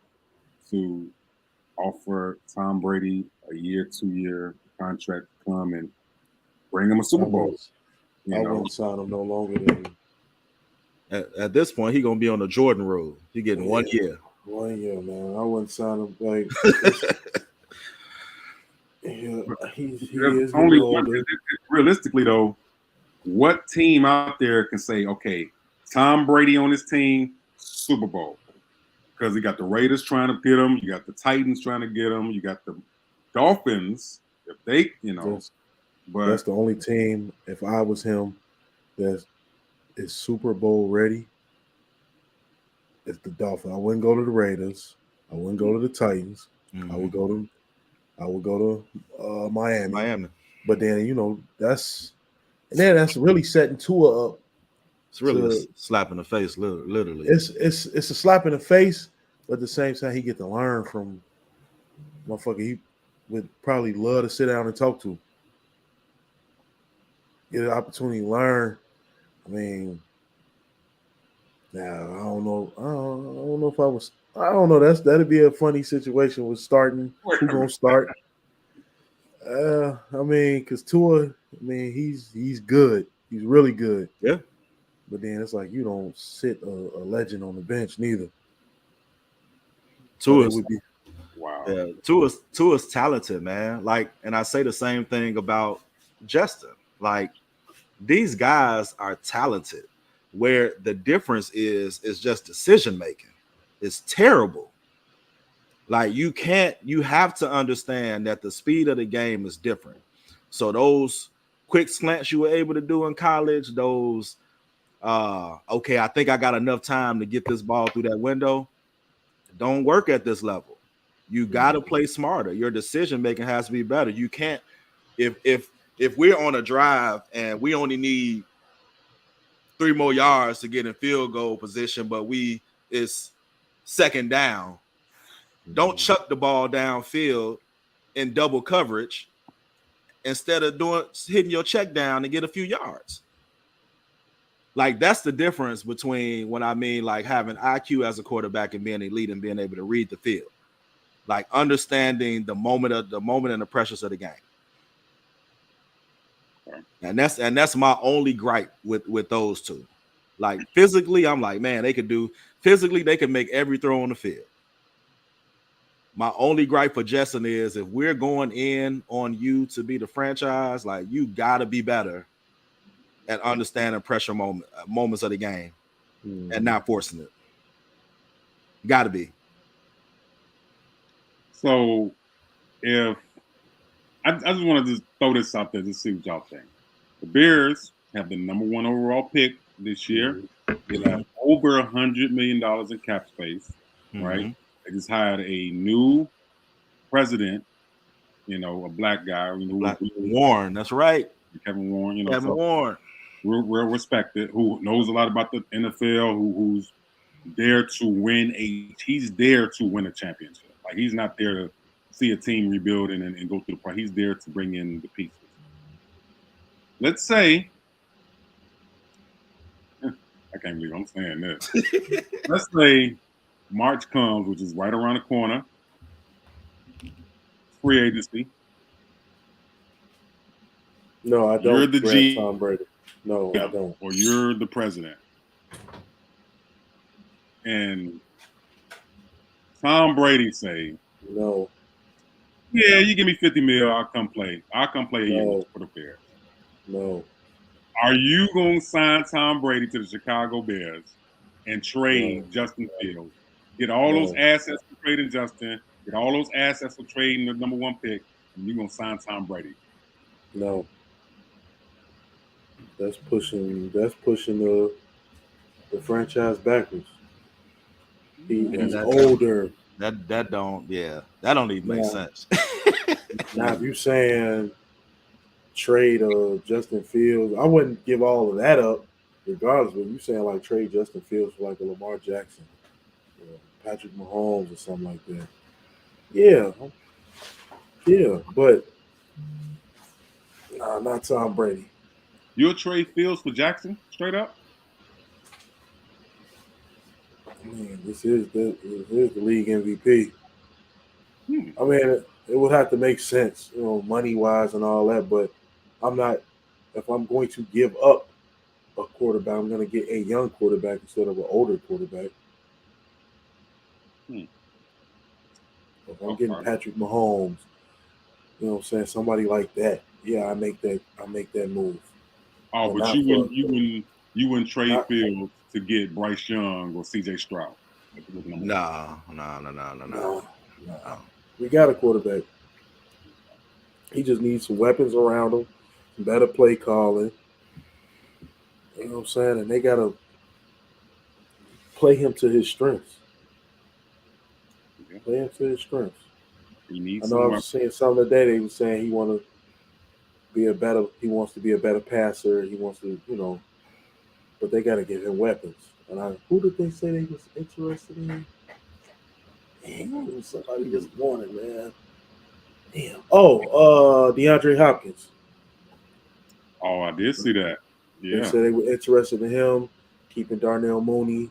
to offer Tom Brady a year, 2-year contract to come and bring him a Super Bowl. I wouldn't sign him no longer than At this point, he gonna be on the Jordan road. He getting 1 year. 1 year, man. I wouldn't sign him like. He is only older. realistically though. What team out there can say, okay, Tom Brady on his team, Super Bowl? Because you got the Raiders trying to get him, you got the Titans trying to get him, you got the Dolphins, if they, but That's the only team, if I was him, that is Super Bowl ready. It's the Dolphins. I wouldn't go to the Raiders. I wouldn't go to the Titans. Mhm. I would go to Miami. Miami. But then that's really setting Tua up. It's really a slap in the face, literally. It's a slap in the face, but at the same time, he get to learn from motherfucker he would probably love to sit down and talk to. Get an opportunity to learn. I mean, now I don't know. I don't know if I was. I don't know. That'd be a funny situation with starting. Who gonna start? I mean, because Tua, I mean, he's good. He's really good. Yeah. But then it's like you don't sit a legend on the bench neither. Tua's would be. Wow. Yeah, Tua's talented, man. Like, and I say the same thing about Justin. Like, these guys are talented. Where the difference is just decision making. It's terrible. Like, you have to understand that the speed of the game is different. So those quick slants you were able to do in college, those okay, I think I got enough time to get this ball through that window, don't work at this level. You got to play smarter. Your decision making has to be better. You can't, if we're on a drive and we only need 3 more yards to get in field goal position, but it's second down, don't chuck the ball downfield in double coverage instead of hitting your check down and get a few yards. Like, that's the difference between what I mean, like having IQ as a quarterback and being elite and being able to read the field. Like, understanding the moment and the pressures of the game. And that's my only gripe with those two. Like, physically, I'm like, man, they could make every throw on the field. My only gripe for Justin is if we're going in on you to be the franchise, like, you got to be better at understanding pressure moments of the game and not forcing it. Got to be. So, if I just want to just throw this out there to see what y'all think. The Bears have the number 1 overall pick this year. They have over $100 million in cap space, right? They just hired a new president, a black guy. Warren, that's right. Kevin Warren, Kevin Warren. Real respected, who knows a lot about the NFL, who's there to win he's there to win a championship. Like, he's not there to see a team rebuilding and go through the process. He's there to bring in the pieces. Let's say, I can't believe I'm saying this. Let's say March comes, which is right around the corner. Free agency. No, I don't. You're the G. Tom Brady. No, I don't. Or you're the president. And Tom Brady say, no. Yeah, you give me $50 million, I'll come play a year for the Bears. No. Are you going to sign Tom Brady to the Chicago Bears and trade Justin Fields? Get all those assets for trading Justin, get all those assets for trading the number 1 pick, and you're going to sign Tom Brady? No. That's pushing the franchise backwards. He's older. That don't even make sense. Now, if you're saying trade Justin Fields, I wouldn't give all of that up, regardless. But you're saying like trade Justin Fields for like a Lamar Jackson, Patrick Mahomes, or something like that. Yeah, but not Tom Brady. You'll trade Fields for Jackson straight up? Man, this is the league MVP. I mean, it would have to make sense, money wise and all that. But I'm not. If I'm going to give up a quarterback, I'm going to get a young quarterback instead of an older quarterback. Hmm. If I'm getting Patrick Mahomes, somebody like that. Yeah, I make that move. Oh, but you wouldn't trade Fields to get Bryce Young or C.J. Stroud. No. We got a quarterback. He just needs some weapons around him, better play calling. You know what I'm saying? And they gotta play him to his strengths. Yeah. Play him to his strengths. He needs. I know I was seeing something today. They were saying he wants to be a better passer. He wants to, but they got to give him weapons. And who did they say they was interested in? Damn, somebody just wanted, man. Damn. Oh, DeAndre Hopkins. Oh, I did see that. Yeah. They said they were interested in him, keeping Darnell Mooney.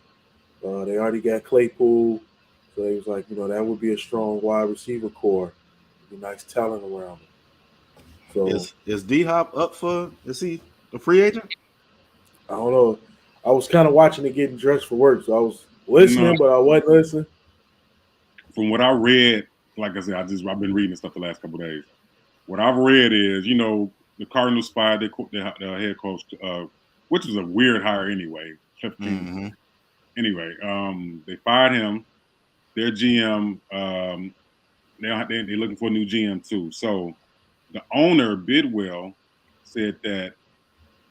They already got Claypool. So they was like, that would be a strong wide receiver core. Be nice talent around him. So is D-Hop up for? Is he a free agent? I don't know. I was kind of watching it getting dressed for work, so I was listening, but I wasn't listening. From what I read, like I said, I've been reading stuff the last couple of days. What I've read is, the Cardinals fired their head coach, which was a weird hire anyway. Cliff Kingsbury. Anyway, they fired him. Their GM, they're looking for a new GM too. So the owner, Bidwell, said that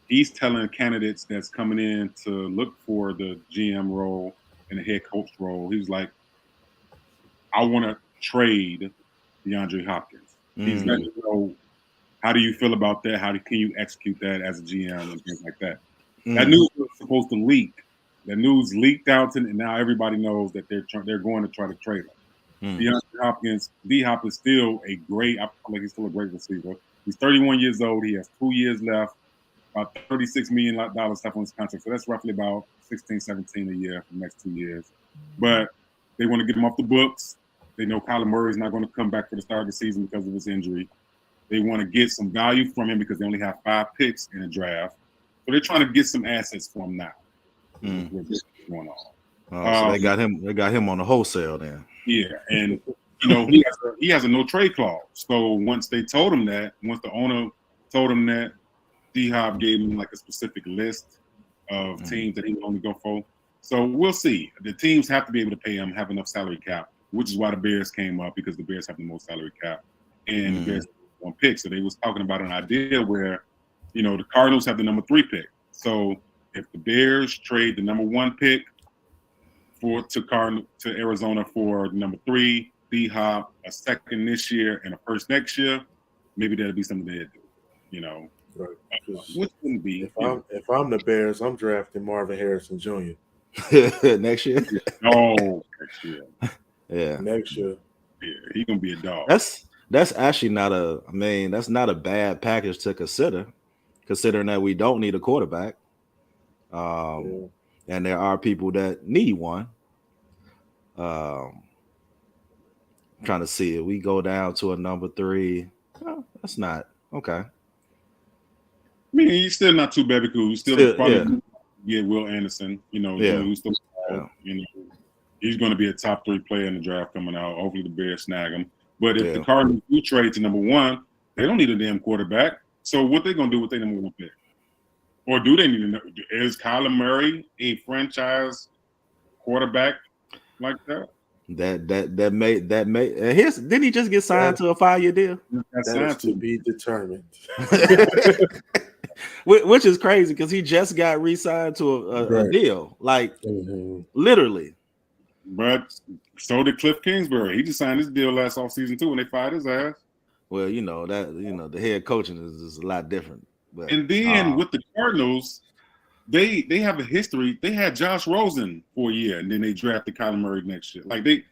he's telling candidates that's coming in to look for the GM role and the head coach role. He's like, I want to trade DeAndre Hopkins. He's letting you know, how do you feel about that? Can you execute that as a GM and things like that? That news was supposed to leak. The news leaked out, and now everybody knows that they're going to try to trade him. DeAndre Hopkins, D-Hop is still I feel like he's still a great receiver. He's 31 years old. He has 2 years left, about $36 million left on his contract. So that's roughly about 16, 17 a year for the next 2 years. But they want to get him off the books. They know Kyler Murray is not going to come back for the start of the season because of his injury. They want to get some value from him because they only have 5 picks in the draft. So they're trying to get some assets for him now. What's going on? So they got him. They got him on the wholesale then. Yeah, and he has a no trade clause. So once the owner told him that, D-Hop gave him like a specific list of teams that he would only go for. So we'll see. The teams have to be able to pay him, have enough salary cap, which is why the Bears came up, because the Bears have the most salary cap, and the Bears have one pick. So they was talking about an idea where, the Cardinals have the number 3 pick. So if the Bears trade the number 1 pick to Arizona for number 3, D-Hop, a second this year and a first next year, maybe that'll be something they'd do. Right. Which wouldn't be. If I'm the Bears, I'm drafting Marvin Harrison Jr. next year. Oh, next year. Yeah, next year. Yeah, he's gonna be a dog. That's actually not that's not a bad package to consider, considering that we don't need a quarterback. And there are people that need one. Trying to see it. We go down to a number 3. Oh, that's not okay. I mean, he's still not too bad because we still probably get Will Anderson. He's going to be a top 3 player in the draft coming out. Hopefully, the Bears snag him. But if the Cardinals do trade to number 1, they don't need a damn quarterback. So what they going to do with their number 1 pick? Or do they need to know? Is Kyler Murray a franchise quarterback like that? That may didn't he just get signed to a 5-year deal? That's to be determined. Which is crazy because he just got re-signed to a deal, like literally. But so did Cliff Kingsbury. He just signed his deal last offseason too when they fired his ass. Well, the head coaching is a lot different. But, and then with the Cardinals, they have a history. They had Josh Rosen for a year, and then they drafted Kyler Murray next year. Like they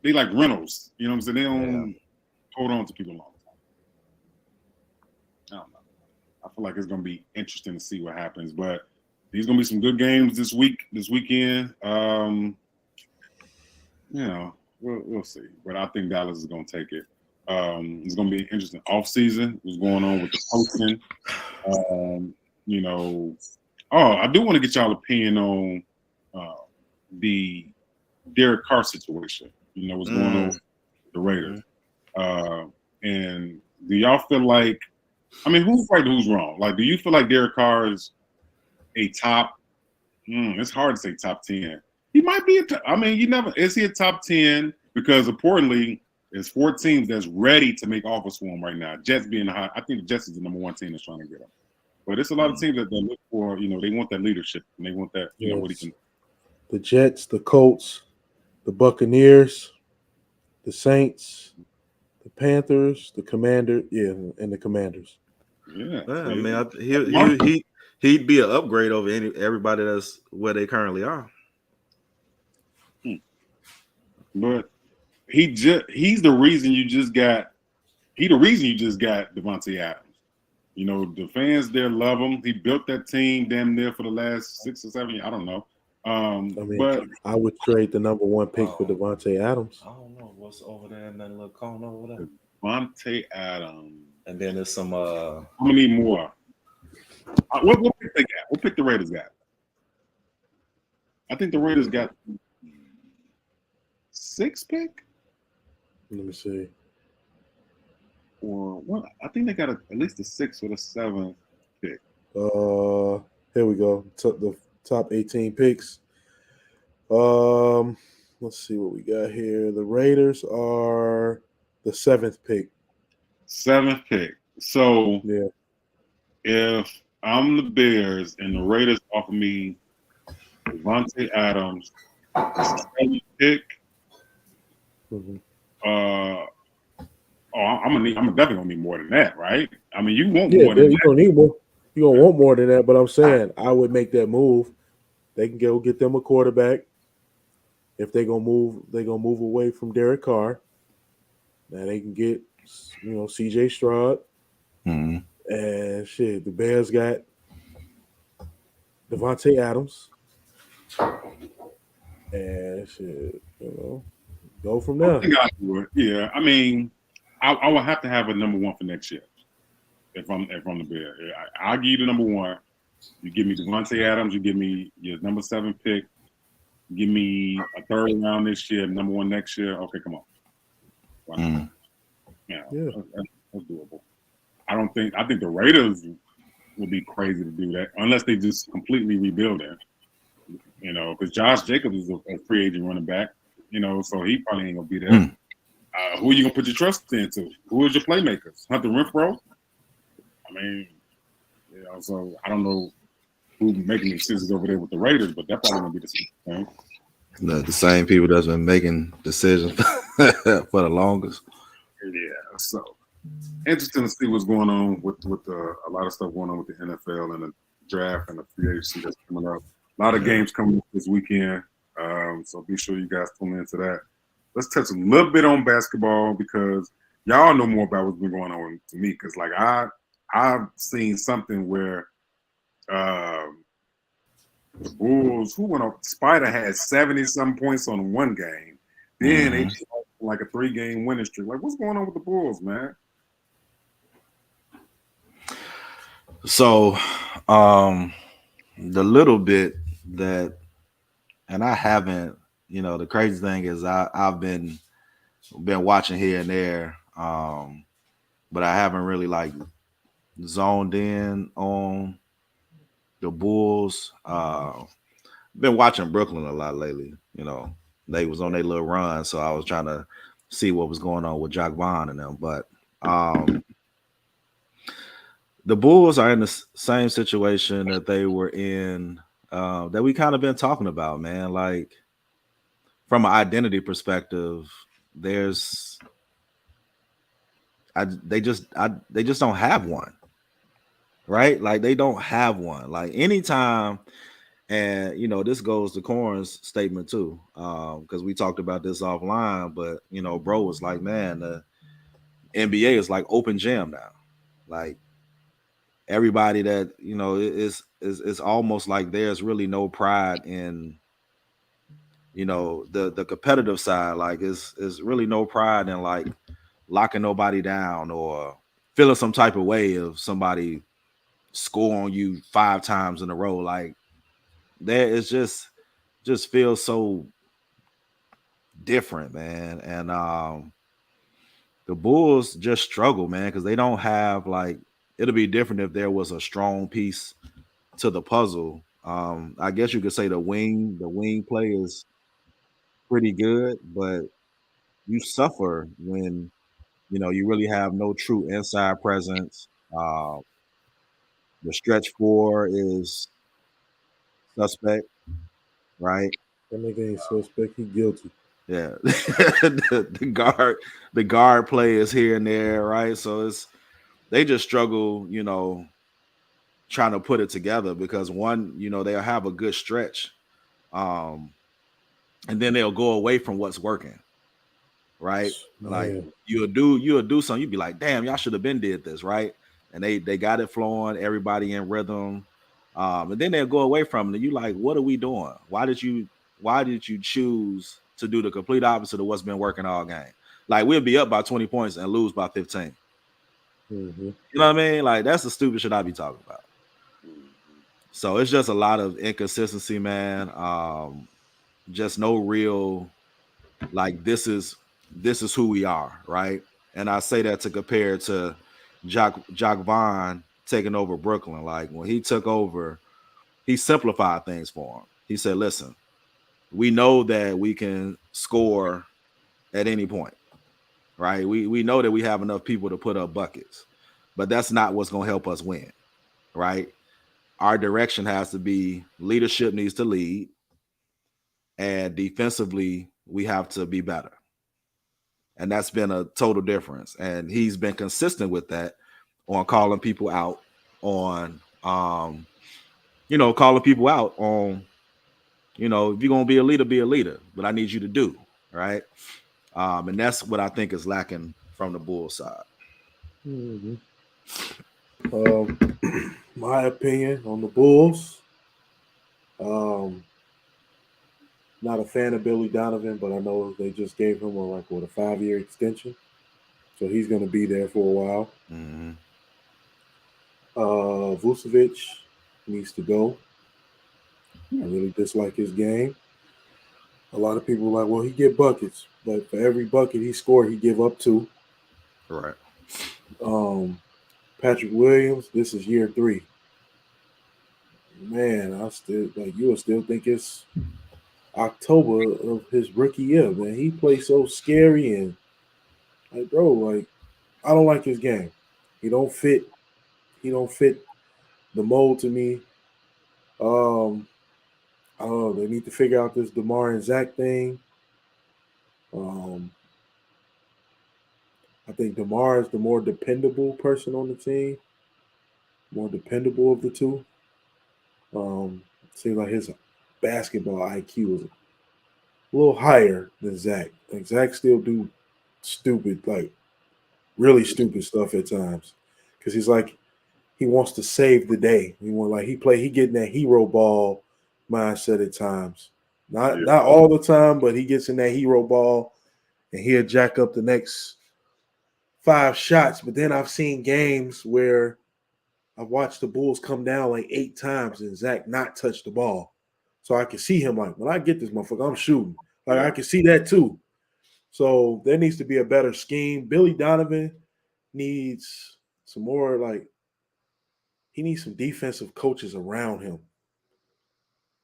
like rentals. You know what I'm saying? They don't hold on to people long time. I don't know. I feel like it's gonna be interesting to see what happens, but there's gonna be some good games this weekend. we'll see. But I think Dallas is going to take it. It's going to be an interesting offseason. What's going on with the coaching? You know, I do want to get y'all opinion on the Derek Carr situation. You know, what's going on with the Raiders. And do y'all feel like, I mean, who's right and who's wrong? Like, do you feel like Derek Carr is a top? It's hard to say top 10. He might be is he a top 10? Because importantly, there's 4 teams that's ready to make offers for him right now. Jets being high. I think the Jets is the number 1 team that's trying to get him. But it's a lot of teams that they look for, they want that leadership and they want that, what he can. The Jets, the Colts, the Buccaneers, the Saints, the Panthers, the Commanders, and the Commanders. Yeah, I mean, he'd be an upgrade over everybody that's where they currently are. But he's the reason you just got Davante Adams. The fans there love him. He built that team damn near for the last 6 or 7 years. I don't know. But I would trade the number 1 pick for Davante Adams. I don't know what's over there in that little corner over there. Davante Adams. And then there's some. I'm gonna need more. What pick they got? What pick the Raiders got? I think the Raiders got 6th pick. Let me see. Or what? I think they got at least the 6th or the 7th pick. Here we go. The top 18 picks. Let's see what we got here. The Raiders are the 7th pick. 7th pick. So yeah, if I'm the Bears and the Raiders offer me Davante Adams, 7th pick, I'm definitely gonna need more than that, right? I mean, you want more than that. You're gonna need more. You're gonna want more than that, but I'm saying I would make that move. They can go get them a quarterback. If they're gonna move away from Derek Carr. Now they can get CJ Stroud. And shit, the Bears got Davante Adams. And shit, go from there. I think I'll do it. Yeah, I mean, I will have to have a number 1 for next year. If I'm the Bears, I'll give you the number 1. You give me Davante Adams. You give me your number 7 pick. Give me a 3rd round this year, number 1 next year. Okay, come on. That's doable. I think the Raiders will be crazy to do that unless they just completely rebuild it. Because Josh Jacobs is a free agent running back. So he probably ain't gonna be there. Who are you gonna put your trust into? Who is your playmakers? Hunter Renfrow? I mean, so I don't know who's making decisions over there with the Raiders, but that's probably gonna be the same thing. The same people that's been making decisions for the longest. Yeah, so interesting to see what's going on with a lot of stuff going on with the NFL and the draft and the free agency that's coming up. A lot of games coming up this weekend, so be sure you guys tune into that. Let's touch a little bit on basketball because y'all know more about what's been going on to me. Because like I've seen something where the Bulls, who went off, Spider had 70-some points on one game. Then they just like a 3-game winning streak. Like, what's going on with the Bulls, man? So, the little bit that, and I haven't, the crazy thing is I've been watching here and there, but I haven't really like zoned in on the Bulls. Been watching Brooklyn a lot lately. They was on their little run, so I was trying to see what was going on with Jacques Vaughn and them. But the Bulls are in the same situation that they were in, that we kind of been talking about, man. Like from an identity perspective, they just don't have one, right? Like they don't have one. Like anytime. And, this goes to Corn's statement too, because we talked about this offline, but, bro was like, man, the NBA is like open gym now. Like everybody that, is almost like there's really no pride in the competitive side, like is really no pride in like locking nobody down or feeling some type of way if somebody score on you 5 times in a row. Like there is just feels so different, man. And the Bulls just struggle, man, because they don't have like it'll be different if there was a strong piece to the puzzle. I guess you could say the wing play is pretty good, but you suffer when you really have no true inside presence. Uh, the stretch four is suspect, right? That nigga ain't suspect. He guilty. Yeah, the guard play is here and there, right? So they just struggle, trying to put it together because one, they'll have a good stretch, um, and then they'll go away from what's working, right? Like Man, you'll do something, you'd be like, damn, y'all should have been did this, right? And they got it flowing, everybody in rhythm. And then they'll go away from it. And you like, what are we doing? Why did you choose to do the complete opposite of what's been working all game? Like we'll be up by 20 points and lose by 15. mm-hmm. You know what I mean? Like that's the stupid shit I be talking about. So it's just a lot of inconsistency, man. Just no real like this is who we are, right? And I say that to compare to Jock Vaughn taking over Brooklyn. Like when he took over, he simplified things for him. He said, "Listen, we know that we can score at any point, right? We know that we have enough people to put up buckets, but that's not what's going to help us win, right? Our direction has to be leadership needs to lead, and defensively we have to be better." And that's been a total difference. And he's been consistent with that on calling people out on calling people out on, if you're gonna be a leader, but I need you to do, right? And that's what I think is lacking from the Bulls side. Mm-hmm. My opinion on the Bulls. Um, Not a fan of Billy Donovan, but I know they just gave him a 5-year extension, so he's going to be there for a while. Mm-hmm. Vucevic needs to go. I really dislike his game. A lot of people are like, well, he get buckets, but for every bucket he scored, he give up 2. Right. Patrick Williams, this is year 3. Man, I still you will still think it's October of his rookie year, man. He plays so scary and bro, I don't like his game. He don't fit the mold to me. I don't know. They need to figure out this DeMar and Zach thing. I think DeMar is the more dependable person on the team, more dependable of the two. Seems like his basketball IQ is a little higher than Zach. Like Zach still do stupid, really stupid stuff at times, because he wants to save the day. He getting that hero ball mindset at times. Not all the time, but he gets in that hero ball and he'll jack up the next 5 shots. But then I've seen games where I've watched the Bulls come down 8 times and Zach not touch the ball. So I can see him when I get this motherfucker, I'm shooting. I can see that too. So there needs to be a better scheme. Billy Donovan needs some more he needs some defensive coaches around him.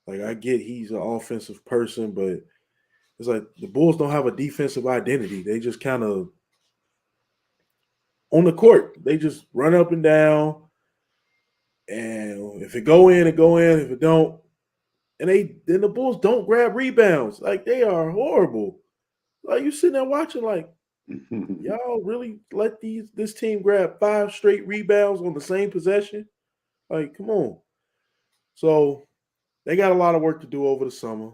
I get he's an offensive person, but it's the Bulls don't have a defensive identity. They just kind of on the court, they just run up and down. And if it go in, it go in. If it don't, and then the Bulls don't grab rebounds. They are horrible. You sitting there watching y'all really let this team grab 5 straight rebounds on the same possession? Come on. So they got a lot of work to do over the summer.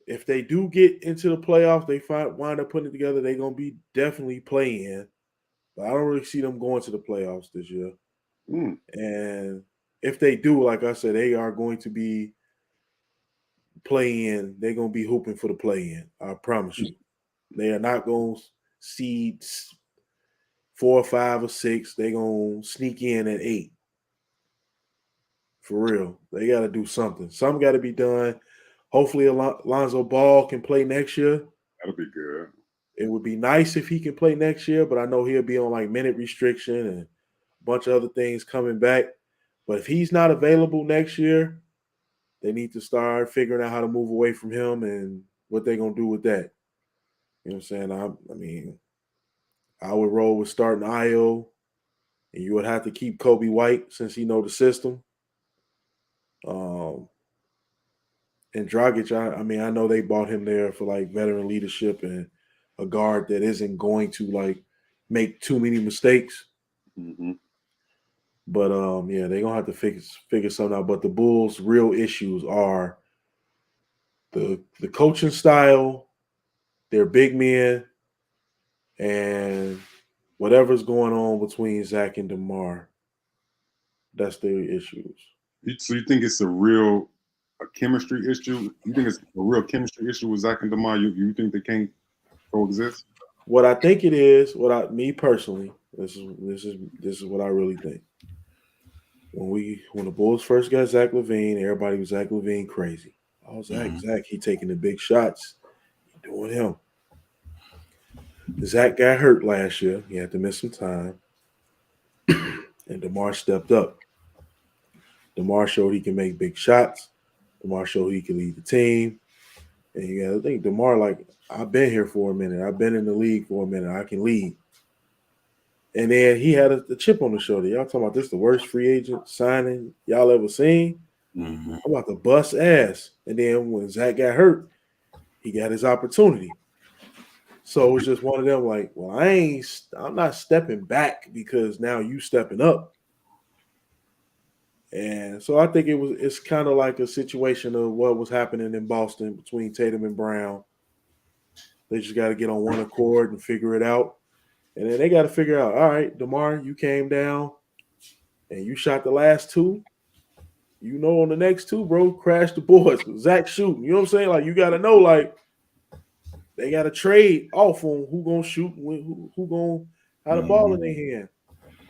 If they do get into the playoffs, they wind up putting it together, they're gonna be definitely playing. But I don't really see them going to the playoffs this year. And if they do, like I said, they are going to be play in. They're gonna be hooping for the play in. I promise you. They are not gonna seed 4 or 5 or 6. They're gonna sneak in at 8. For real. They gotta do something. Something gotta be done. Hopefully Alonzo Ball can play next year. That'll be good. It would be nice if he can play next year, but I know he'll be on like minute restriction and a bunch of other things coming back. But if he's not available next year, they need to start figuring out how to move away from him and what they're going to do with that. You know what I'm saying? I mean, I would roll with starting Io, and you would have to keep Kobe White since he know the system. And Dragic, I know they bought him there for like veteran leadership and a guard that isn't going to like make too many mistakes. Mm-hmm. But yeah, they're gonna have to figure something out. But the Bulls' real issues are the coaching style, their big men, and whatever's going on between Zach and DeMar. That's their issues. So you think it's a chemistry issue? You think it's a real chemistry issue with Zach and DeMar? You think they can't coexist? What I think it is, me personally, this is what I really think. When the Bulls first got Zach LaVine, everybody was Zach LaVine crazy. Oh, Zach, he taking the big shots. He doing him. Zach got hurt last year. He had to miss some time. And DeMar stepped up. DeMar showed he can make big shots. DeMar showed he can lead the team. And you got to think, DeMar, like, I've been here for a minute. I've been in the league for a minute. I can lead. And then he had a chip on the shoulder. Y'all talking about this the worst free agent signing y'all ever seen? Mm-hmm. I'm about to bust ass. And then when Zach got hurt, he got his opportunity. So it was just one of them like, well, I'm not stepping back because now you stepping up. And so I think it's kind of like a situation of what was happening in Boston between Tatum and Brown. They just got to get on one accord and figure it out. And then they got to figure out, all right, DeMar, you came down and you shot the last 2. You know, on the next 2, bro, crash the boards. Zach shooting. You know what I'm saying? Like, you got to know, like, they got to trade off on who going to shoot, who going to have the ball in their hand.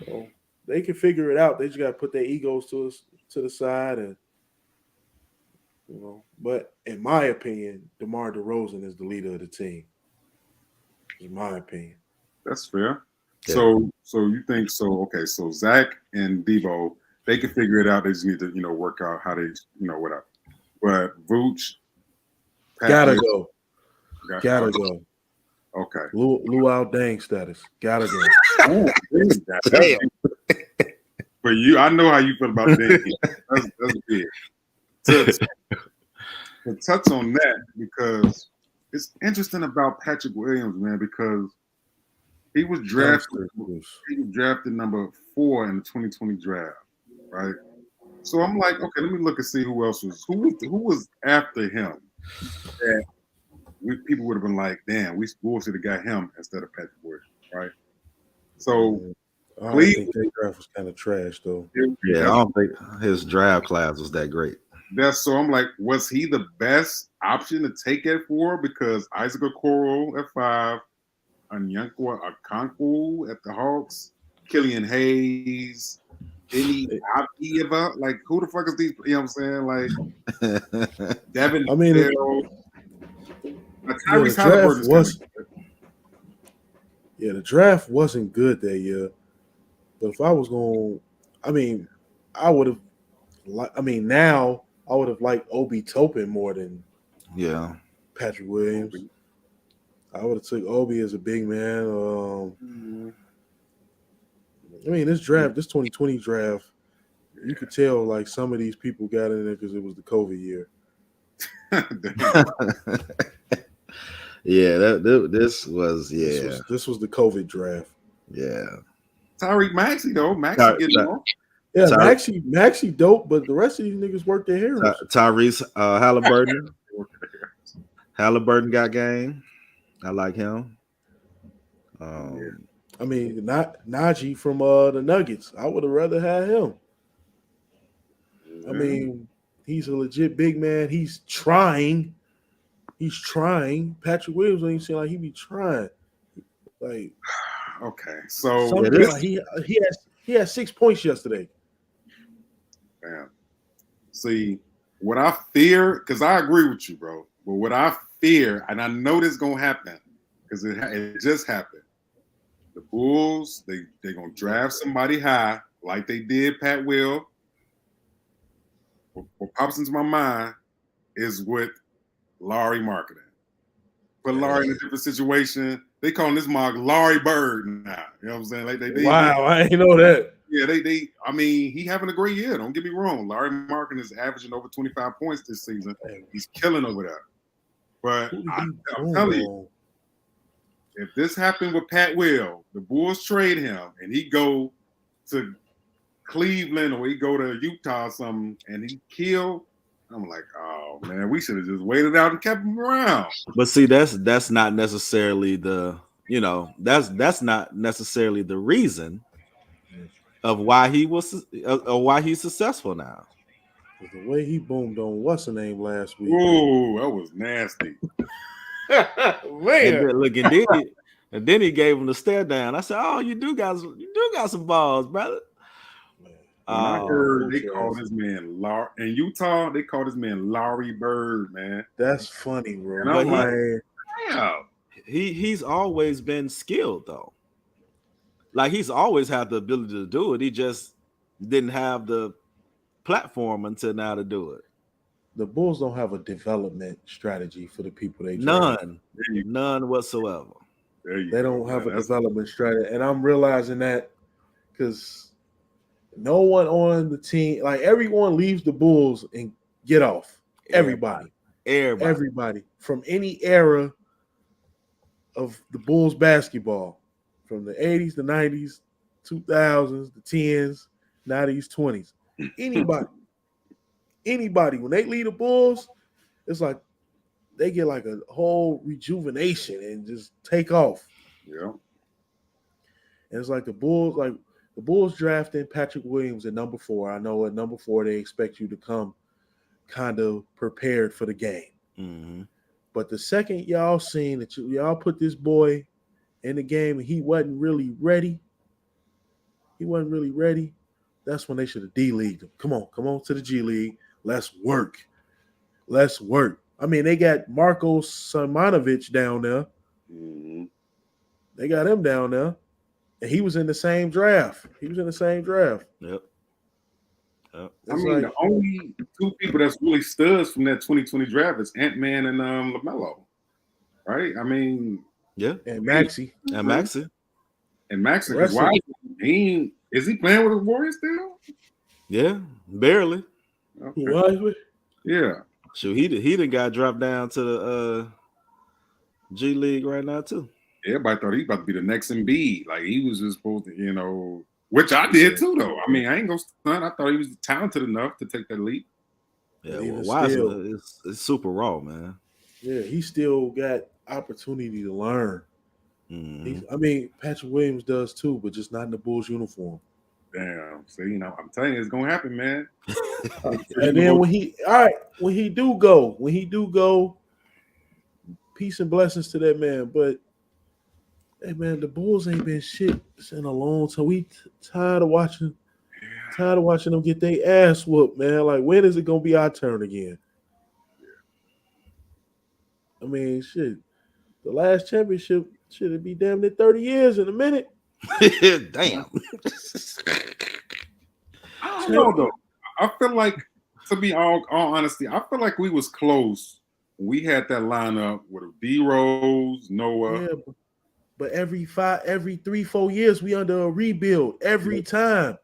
So they can figure it out. They just got to put their egos to the side. And, you know, but in my opinion, DeMar DeRozan is the leader of the team. In my opinion. That's fair. Yeah. So you think so? Okay, so Zach and Devo, they can figure it out. They just need to, work out how they, whatever. But Vooch, gotta go. Gotta go. Okay. Luau Dang status. Gotta go. Oh, damn. For you, I know how you feel about Dang. That's big. To touch on that, because it's interesting about Patrick Williams, man, because he was drafted number 4 in the 2020 draft, right? So I'm like, okay, let me look and see who was after him. That people would have been like, damn, we should have got him instead of Patrick Williams, right? So I think that draft was kind of trash, though. Yeah, I don't think his draft class was that great. So I'm like, was he the best option to take at 4? Because Isaac Okoro at 5, Onyenso Okonkwo at the Hawks, Killian Hayes, Denny Avdieva, like who the fuck is these? You know what I'm saying? Like Devin. I mean, Tyrese Halliburton the draft wasn't good that year. But if I was going, I would have. Now I would have liked Obi Toppin more than Patrick Williams. I would have took Obi as a big man. This 2020 draft, you could tell like some of these people got in there because it was the COVID year. This was This was the COVID draft. Yeah. Tyreke Maxey though, getting on. Yeah, Maxey dope, but the rest of these niggas work their hair. Tyrese Halliburton. Halliburton got game. I like him. Not Najee from the Nuggets. I would have rather had him. He's a legit big man. He's trying. He's trying. Patrick Williams don't even seem like he be trying. Like Okay, so something this- like he had 6 points yesterday. damn. See, what I fear, because I agree with you, bro. But what I fear, and I know this gonna happen, because it just happened. The Bulls, they're gonna draft somebody high, like they did Pat Will. What pops into my mind is what Larry marketing. Put Larry in a different situation. They calling this mug Larry Bird now. You know what I'm saying? Like Wow, I ain't know that. Yeah, I mean, he having a great year. Don't get me wrong. Larry Markin is averaging over 25 points this season. He's killing over there. But I'm telling you, if this happened with Pat Will, the Bulls trade him and he go to Cleveland or he go to Utah or something and he kill, I'm like, oh man, we should have just waited out and kept him around. But see, that's not necessarily the that's not necessarily the reason of why he was or why he's successful now. The way he boomed on what's the name last week. Ooh, that was nasty. Man. And then he gave him the stare down. I said, "Oh, you do got some balls, brother." I heard they call this man Larry in Utah. They call this man Larry Bird, man. That's funny, bro. And I'm like, damn. He's always been skilled though. Like he's always had the ability to do it. He just didn't have the platform until now to do it. The Bulls don't have a development strategy for the people they draft. None whatsoever. They don't have a development strategy, and I'm realizing that because no one on the team, like everyone, leaves the Bulls and get off. Everybody from any era of the Bulls basketball, from the 80s, the 90s, 2000s, the 10s, 90s, 20s. Anybody, when they leave the Bulls, it's like they get like a whole rejuvenation and just take off. Yeah. And it's like the Bulls drafting Patrick Williams at number 4. I know at number 4 they expect you to come kind of prepared for the game. Mm-hmm. But the second y'all seen that y'all put this boy in the game and he wasn't really ready, that's when they should have D-Leagued him. Come on to the G League. Let's work. I mean, they got Marko Simonovic down there. Mm-hmm. They got him down there. And he was in the same draft. Yep. I mean, the only two people that's really studs from that 2020 draft is Ant-Man and LaMelo. Right? I mean, yeah. And Maxey. And Maxey. Why is he playing with the Warriors still? Yeah, barely. Okay. Yeah. So he done got dropped down to the G League right now too. Everybody thought he about to be the next Embiid. Like he was just supposed to, which I did too, though. I mean, I ain't gonna stunt. I thought he was talented enough to take that leap. Yeah, Wiseman is super raw, man. Yeah, he still got opportunity to learn. Mm-hmm. I mean, Patrick Williams does too, but just not in the Bulls uniform. Damn. See, I'm telling you, it's gonna happen, man. And then when he do go, peace and blessings to that man. But hey, man, the Bulls ain't been shit in a long time. We tired of watching them get their ass whooped, man. Like, when is it gonna be our turn again? I mean, shit. The last championship should be damn near 30 years in a minute. Damn. I don't know though. I feel like, to be all honesty, I feel like we was close. We had that lineup with D Rose, Noah. Yeah, but every 3-4 years we under a rebuild. Every time.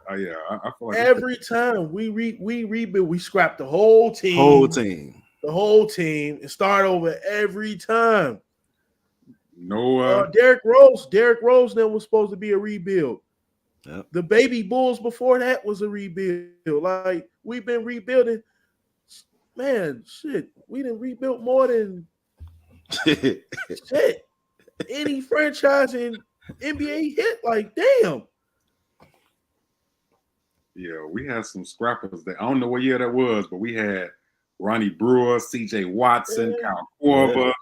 I feel like every time we rebuild, we scrap the whole team. The whole team and start over every time. Noah. Derrick Rose then was supposed to be a rebuild. Yep. The baby Bulls before that was a rebuild. Like, we've been rebuilding. Man, shit. We didn't rebuild more than shit. Any franchise in NBA hit. Like, damn. Yeah, we had some scrappers that I don't know what year that was, but we had Ronnie Brewer, C.J. Watson, Yeah. Kyle Korver.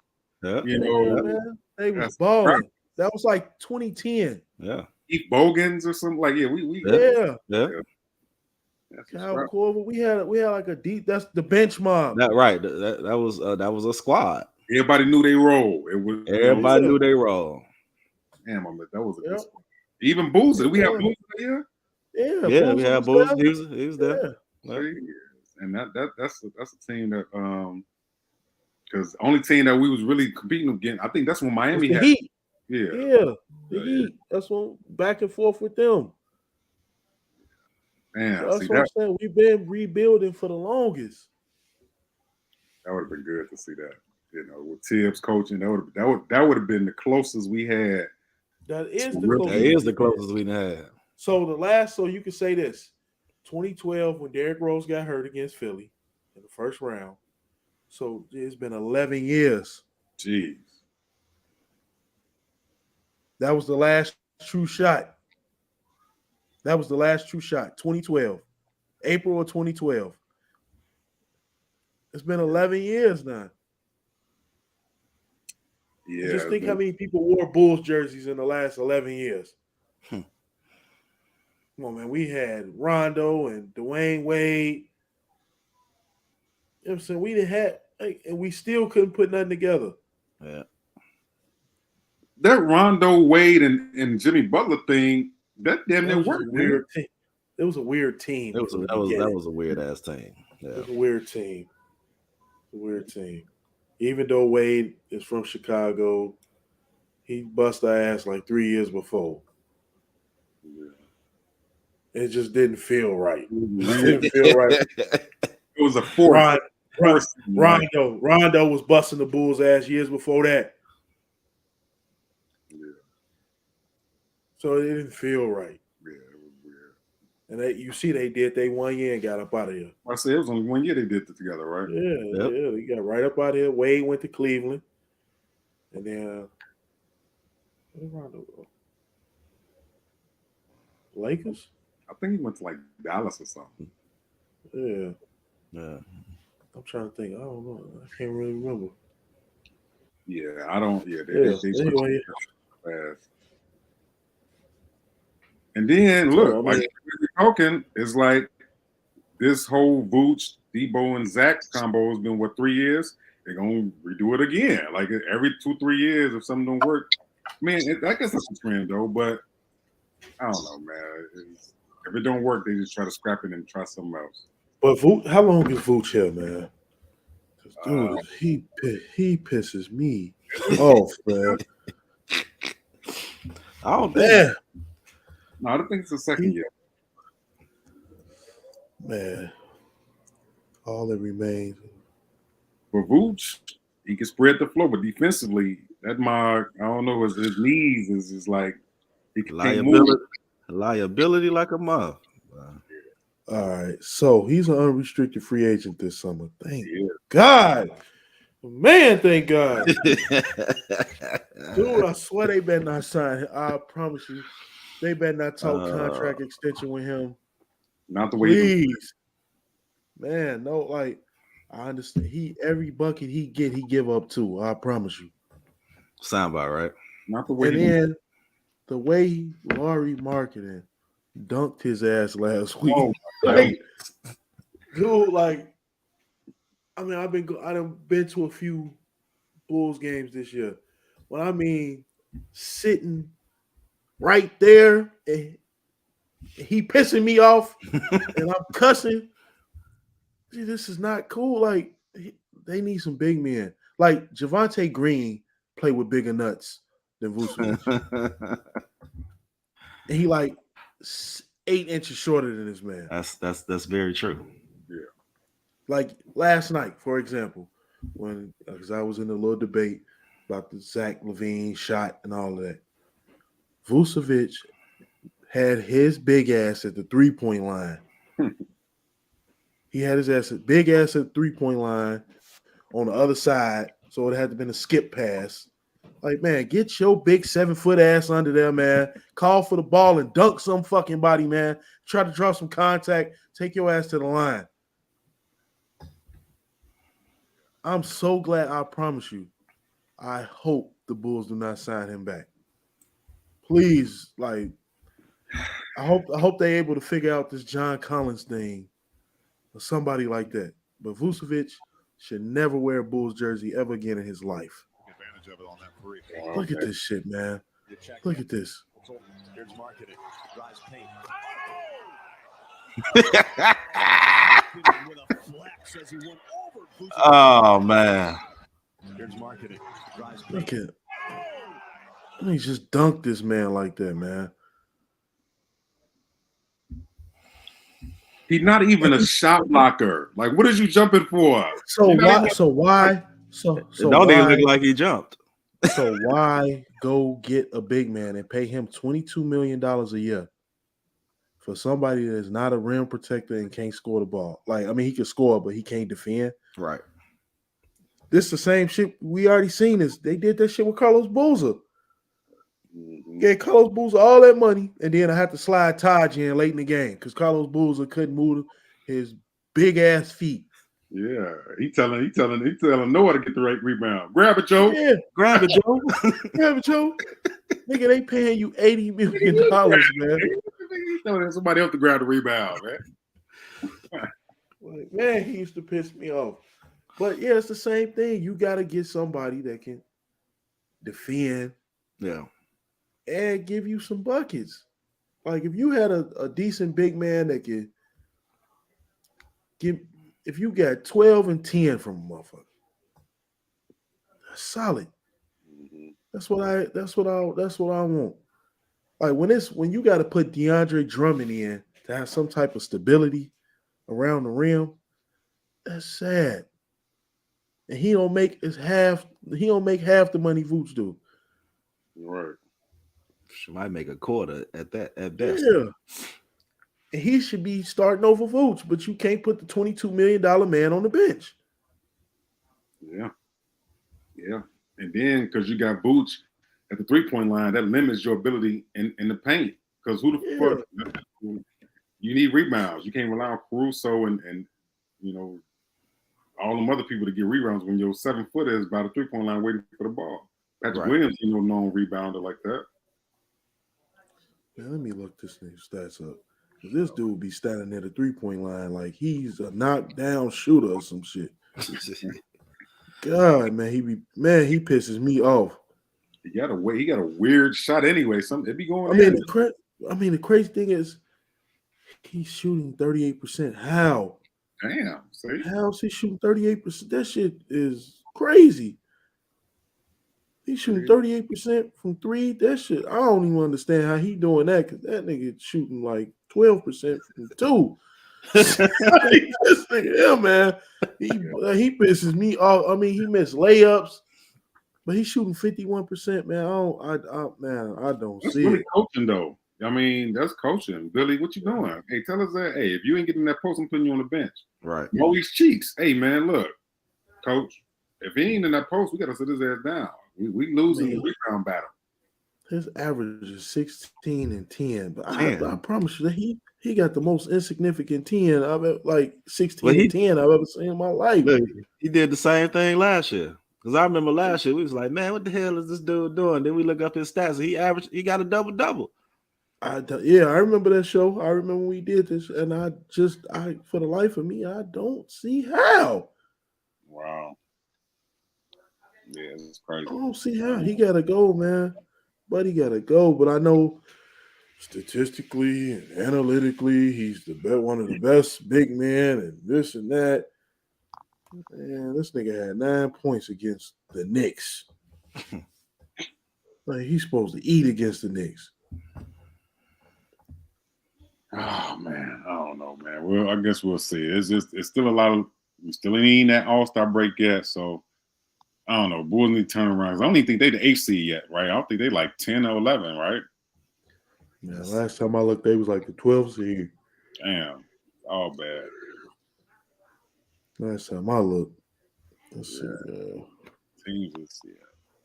Yeah. You Yeah, know, man. They was that's balling. That was like 2010. Yeah. Keith Bogans or something like. Yeah, we Yeah. Yeah. that's some Kyle scrap. Korver. We had like a deep. That's the bench mob. That right. That was a squad. Everybody knew they role. It was Everybody knew their role. damn. That was a good Yep. squad. Even Boozer. We had Yeah. Boozer here. Yeah, Yeah, we Boozer had was Bulls. there. He was there. Yeah. Yeah. And that's a team that because the only team that we was really competing against, I think that's when It was Miami the had. Heat. Yeah. Yeah, the Yeah. Heat. That's one back and forth with them. Damn, So that's see what I'm that saying. We've been rebuilding for the longest. would have been good to see that. You know, with Tibbs coaching, that would have been the closest we had. That is the That closest. That is the closest we had. So you can say this: 2012 when Derrick Rose got hurt against Philly in the first round. So it's been 11 years. Jeez. That was the last true shot. 2012, April of 2012. It's been 11 years now. Yeah. Just think how many people wore Bulls jerseys in the last 11 years. Come on, man. We had Rondo and Dwayne Wade. You know what I'm saying? We didn't have, and we still couldn't put nothing together. Yeah. That Rondo, Wade, and Jimmy Butler thing, that damn near That was worked. a weird team. It was a weird team. That was a weird ass team. It Yeah. was a weird team. A weird team. Even though Wade is from Chicago, he bust our ass like 3 years before. It just didn't feel right. It didn't feel right. It was a force. Rondo was busting the Bulls' ass years before that. Yeah. So it didn't feel right. Yeah, it was weird. And you see they did. They 1 year and got up out of here. I said it was only 1 year they did it together, right? Yeah, they got right up out of here. Wade went to Cleveland. And then where did Rondo go? Lakers? I think he went to like Dallas or something. Yeah. Yeah. I'm trying to think. I don't know. I can't really remember. Yeah, I don't. Yeah, Anyway. fast. And then look, So, I mean, like we're talking, it's like this whole Vooch, Debo, and Zach combo has been 3 years. They're gonna redo it again. Like every 2-3 years, if something don't work. Man, I guess that's a trend though. But I don't know, man. If it don't work, they just try to scrap it and try something else. but Vooch, how long is Vooch here, man? 'Cause, dude, he pisses me off, man. I don't think Man, No, I don't think it's the second year. man. All that remains. For Vooch, he can spread the floor, but defensively, I don't know, his knees is just like he can't move. liability like a month. All right, so he's an unrestricted free agent this summer. Thank Yeah. God, man. Thank God, dude. I swear they better not sign him. I promise you, they better not talk contract extension with him. Not the way he Please, man. No, like I understand. Every bucket he give up too. I promise you. Soundbite, right? not the way And he then the way Laurie Marketing dunked his ass last week. Oh, like, dude, like, I mean, I've been to a few Bulls games this year. When I mean sitting right there and he pissing me off and I'm cussing. Gee, this is not cool. Like, they need some big men. Like Javonte Green played with bigger nuts than Vucevic. And he like 8 inches shorter than this man. That's very true. Like last night, for example, when because I was in a little debate about the Zach LaVine shot and all of that. Vucevic had his big ass at the 3-point line. He had his big ass at the 3-point line on the other side, so it had to been a skip pass Like, man, get your big 7-foot ass under there, man. Call for the ball and dunk some fucking body, man. Try to draw some contact. Take your ass to the line. I'm so glad. I promise you. I hope the Bulls do not sign him back. Please, like, I hope they're able to figure out this John Collins thing or somebody like that. But Vucevic should never wear a Bulls jersey ever again in his life. Advantage of it on that free. Look at this shit, man. Look at this. Here's marketing. Drives paint. With a flex as he went over Vucevic. Oh man. Here's marketing. Drives paint. Look at. Let me just dunk this man like that, man. He's not even a shot blocker. Like, what is you jumping for? So You're not why? even- So why? So It don't why, even look like he jumped. So why go get a big man and pay him $22 million a year for somebody that's not a rim protector and can't score the ball? Like, I mean, he can score, but he can't defend. Right. This the same shit we already seen. This they did that shit with Carlos Boozer. Gave Carlos Boozer all that money, and then I had to slide Taj in late in the game because Carlos Boozer couldn't move his big ass feet. Yeah, he telling Noah to get the right rebound. Grab it, Joe. Yeah, Grab it, Joe. grab it, Joe. Nigga, they paying you $80 million, man. He telling somebody else to grab the rebound, man. Like, man, he used to piss me off. But yeah, it's the same thing. You got to get somebody that can defend Yeah. and give you some buckets. Like if you had a decent big man that could give, if you got 12 and 10 from a motherfucker, that's solid. That's what I want. Like when you got to put DeAndre Drummond in to have some type of stability around the rim, that's sad. And he don't make half the money Vooch do. Right. She might make a quarter at best. Yeah. And he should be starting over Vooch, but you can't put the $22 million man on the bench. Yeah. Yeah. And then because you got Vooch at the 3-point line, that limits your ability in the paint. Because who the fuck you need rebounds. You can't rely on Caruso and you know all them other people to get rebounds when your 7-footer is by the 3-point line waiting for the ball. Patrick Williams, no known rebounder like that. Man, let me look this nigga's stats up. This dude be standing near the 3-point line like he's a knockdown shooter or some shit. God, man, he pisses me off. He got a weird shot anyway. It be going. The crazy thing is he's shooting 38%. How? Damn. See? How is he shooting 38%? That shit is crazy. He's shooting 38% from 3. That shit, I don't even understand how he doing that because that nigga shooting like 12% from 2. This nigga, yeah, man. He pisses me off. I mean, he missed layups, but he's shooting 51%, man. I don't That's see really it. coaching though. I mean, that's coaching. Billy, what you doing? Hey, tell us that. Hey, if you ain't getting that post, I'm putting you on the bench. Right. Maurice Cheeks. Hey, man, look, coach. If he ain't in that post, we gotta sit his ass down. We losing the rebound battle. His average is 16 and 10, but I promise you that he got the most insignificant 10 I've ever, like 16 and 10 I've ever seen in my life. Look, he did the same thing last year. Because I remember last year we was like, man, what the hell is this dude doing? Then we look up his stats and he got a double-double. I remember that show. I remember when we did this, and I for the life of me, I don't see how. Wow. Yeah, it's crazy. I don't see how. He gotta go, man. But he gotta go. But I know statistically and analytically, he's one of the best big men and this and that. Man, this nigga had 9 points against the Knicks. Like he's supposed to eat against the Knicks. Oh man, I don't know, man. Well, I guess we'll see. It's still a lot of we still ain't in that All-Star break yet, so I don't know. Bulls need turnarounds. I don't even think they the 8th seed yet, right? I don't think they like 10 or 11, right? Yeah, last time I looked, they was like the 12th seed. Damn, all bad. Last time I looked, let's see. Teams is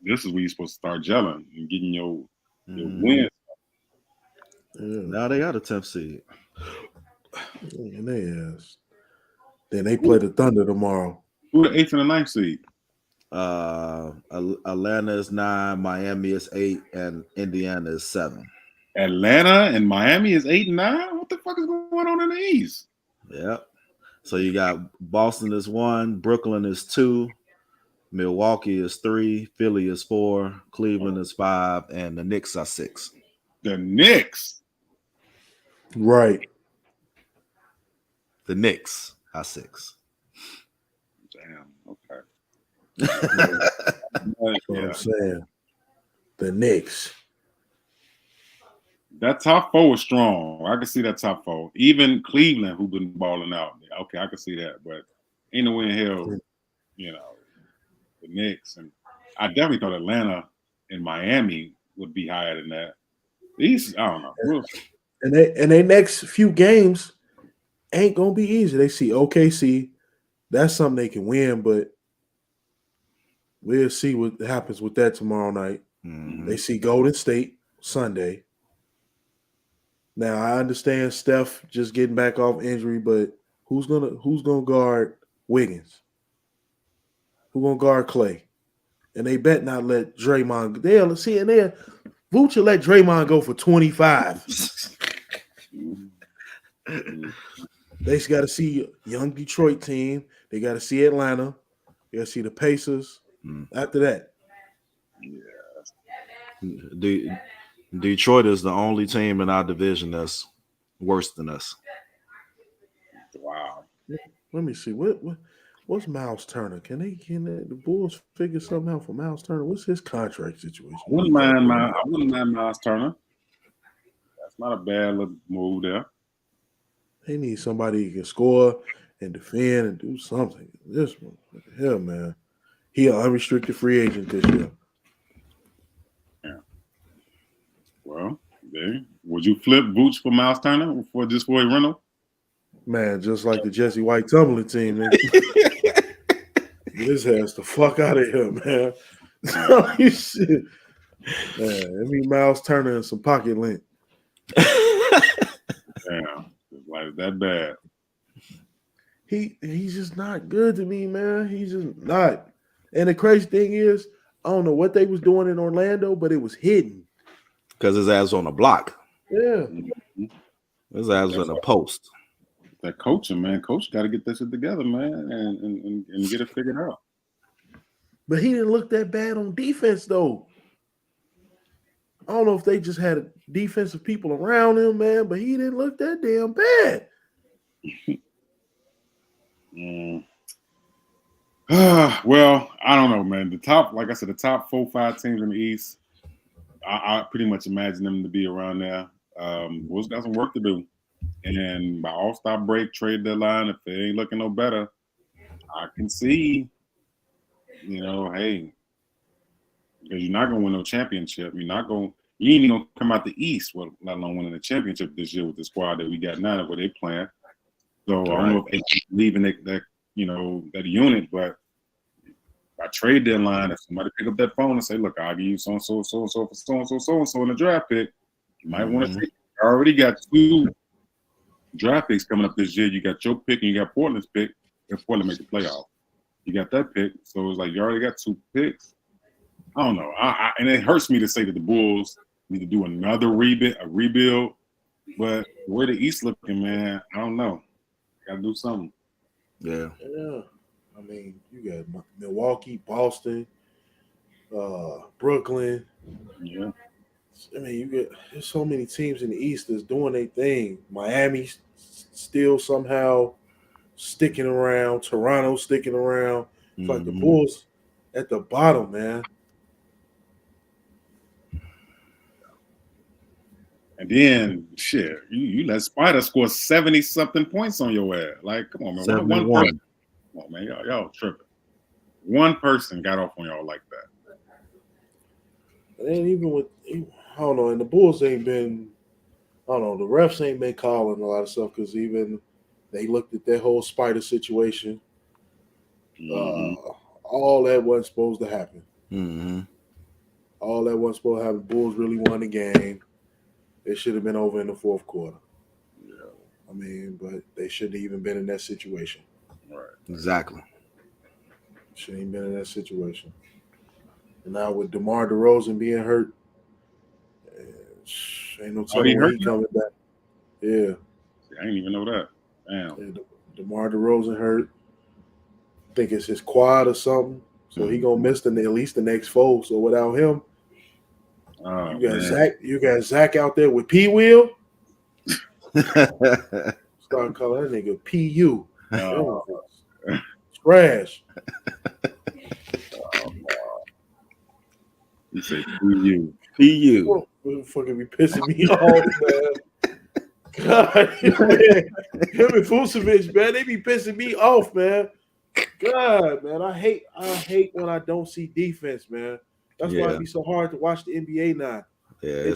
this is where you're supposed to start gelling and getting your Mhm. win. Yeah. Now they got a 10th seed. And they is. Then they play the Thunder tomorrow. Who the 8th and the 9th seed? Atlanta is 9, Miami is 8, and Indiana is 7. Atlanta and Miami is 8 and 9. What the fuck is going on in the East? Yep. So you got Boston is 1, Brooklyn is 2, Milwaukee is 3, Philly is 4, Cleveland is 5, and the Knicks are 6. The Knicks. Right. The Knicks are 6. Damn. Okay. That's what Yeah. I'm saying. The Knicks. That top four is strong. I can see that top four. Even Cleveland, who's been balling out. Okay, I can see that. But ain't no way in hell, you know, the Knicks. And I definitely thought Atlanta and Miami would be higher than that. These, I don't know. We'll see. And they next few games ain't gonna be easy. They see OKC. That's something they can win, but we'll see what happens with that tomorrow night. Mhm. They see Golden State Sunday. Now I understand Steph just getting back off injury, but who's gonna guard Wiggins? Who gonna guard Clay? And they bet not let Draymond. They'll see, and they'll Vooch let Draymond go for 25. They just got to see young Detroit team. They got to see Atlanta. They got to see the Pacers. After that, Detroit is the only team in our division that's worse than us. Wow. let me see what's Miles Turner. Can the Bulls figure something out for Miles Turner? What's his contract situation? I wouldn't mind Miles Turner. That's not a bad little move there. They need somebody who can score and defend and do something. This one, what the hell, man. He an unrestricted free agent this year. Yeah. Well, there. Would you flip Vooch for Miles Turner for just for a rental? Man, just like the Jesse White tumbling team, man. This has the fuck out of here, man. You shit. Man, I mean Miles Turner and some pocket lint. Yeah, like that bad. He's just not good to me, man. He's just not. And the crazy thing is, I don't know what they was doing in Orlando, but it was hidden. Because his ass was on the block. Yeah. His ass was in a post. That coaching, man. Coach got to get this shit together, man, and get it figured out. But he didn't look that bad on defense, though. I don't know if they just had defensive people around him, man, but he didn't look that damn bad. Well, I don't know, man. The top 4-5 teams in the East, I pretty much imagine them to be around there. Bulls got some work to do. And by All-Star break, trade deadline, if it ain't looking no better, I can see, hey, because you're not going to win no championship. You ain't even going to come out the East, let alone winning the championship this year with the squad that we got now, where they playing. So I don't know if they keep leaving that unit, but by trade deadline, if somebody pick up that phone and say, look, I'll give you so-and-so for so-and-so in the draft pick, you might want to take. I already got 2 draft picks coming up this year. You got your pick and you got Portland's pick. If Portland make the playoff, you got that pick. So it's like you already got 2 picks. I don't know. And it hurts me to say that the Bulls need to do another rebuild. But the way the East looking, man, I don't know. Got to do something. Yeah. Yeah. I mean, you got Milwaukee, Boston, Brooklyn. Yeah. I mean, there's so many teams in the East that's doing their thing. Miami still somehow sticking around. Toronto sticking around. It's like the Bulls at the bottom, man. And then, shit, you let Spider score 70-something points on your ass. Like, come on, man. 71. One person. Come on, man. Y'all tripping. One person got off on y'all like that. And even with, I don't know, and the Bulls ain't been, I don't know, the refs ain't been calling a lot of stuff because even they looked at that whole Spider situation. All that wasn't supposed to happen. Mm-hmm. all that was supposed to happen. Bulls really won the game. It should have been over in the fourth quarter. Yeah, I mean, but they shouldn't have even been in that situation. right. Exactly. Shouldn't even been in that situation. And now with DeMar DeRozan being hurt, ain't no Oh, he telling when hurt he now? coming back. Yeah, I didn't even know that. Damn. yeah, DeMar DeRozan hurt. I think it's his quad or something. So he gonna miss at least the next 4. So without him, Oh, you got man. Zach. You got Zach out there with P Wheel. Start calling that nigga PU. Oh, Trash. you say you. PU. Fucking be pissing me off, man. God, man. Him and Vucevic, man, they be pissing me off, man. God, man, I hate when I don't see defense, man. That's why Yeah. it be so hard to watch the NBA now. Yeah,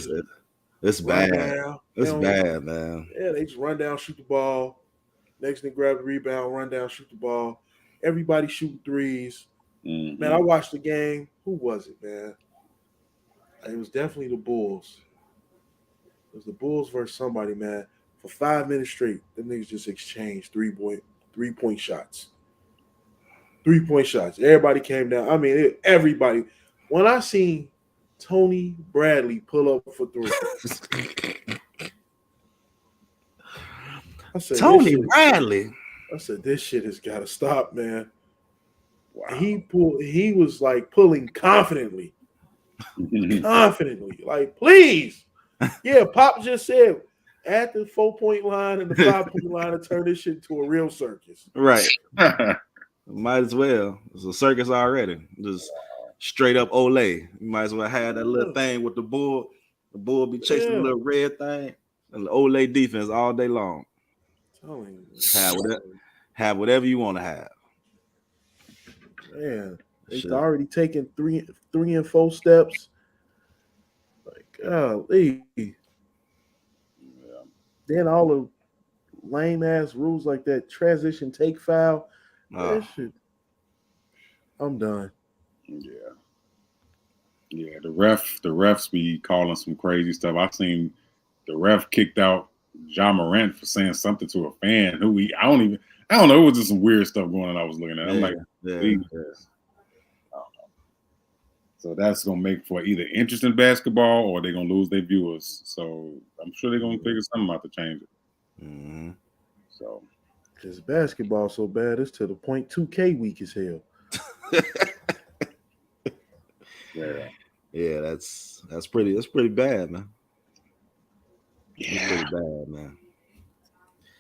it's Run bad. down. It's They don't- bad, man. Yeah, they just run down, shoot the ball. Next thing, grab the rebound, run down, shoot the ball. Everybody shooting threes. Mhm. Man, I watched the game. Who was it, man? It was definitely the Bulls. It was the Bulls versus somebody, man. For 5 minutes straight, them niggas just exchanged 3-point shots. 3-point shots. Everybody came down. I mean, everybody. When I seen Tony Bradley pull up for 3, I said, Tony Bradley. I said, this shit has got to stop, man. Wow. He was like pulling confidently. Like, please. Yeah, Pop just said at the 4-point line and the 5-point line to turn this shit into a real circus. Right. Might as well. It's a circus already. Just straight up Olay. You might as well have that little thing with the bull. The bull be chasing the little red thing. And the Olay defense all day long. Telling you. Have whatever you want to have. Man, they've Shit. already taken 3 and 4 steps. Like, golly. Yeah. Then all the lame ass rules like that transition take foul. That shit. I'm done. Yeah. Yeah, the refs be calling some crazy stuff. I seen the ref kicked out Ja Morant for saying something to a fan who I don't know. It was just some weird stuff going on. I was looking at. I'm like, yeah. please. I don't know. So that's gonna make for either interesting basketball or they're gonna lose their viewers. So I'm sure they're gonna figure something out to change it. Mm-hmm. So Because basketball so bad, it's to the point 2K week as hell. yeah. Yeah, that's pretty bad, man. It's Yeah. pretty bad, man.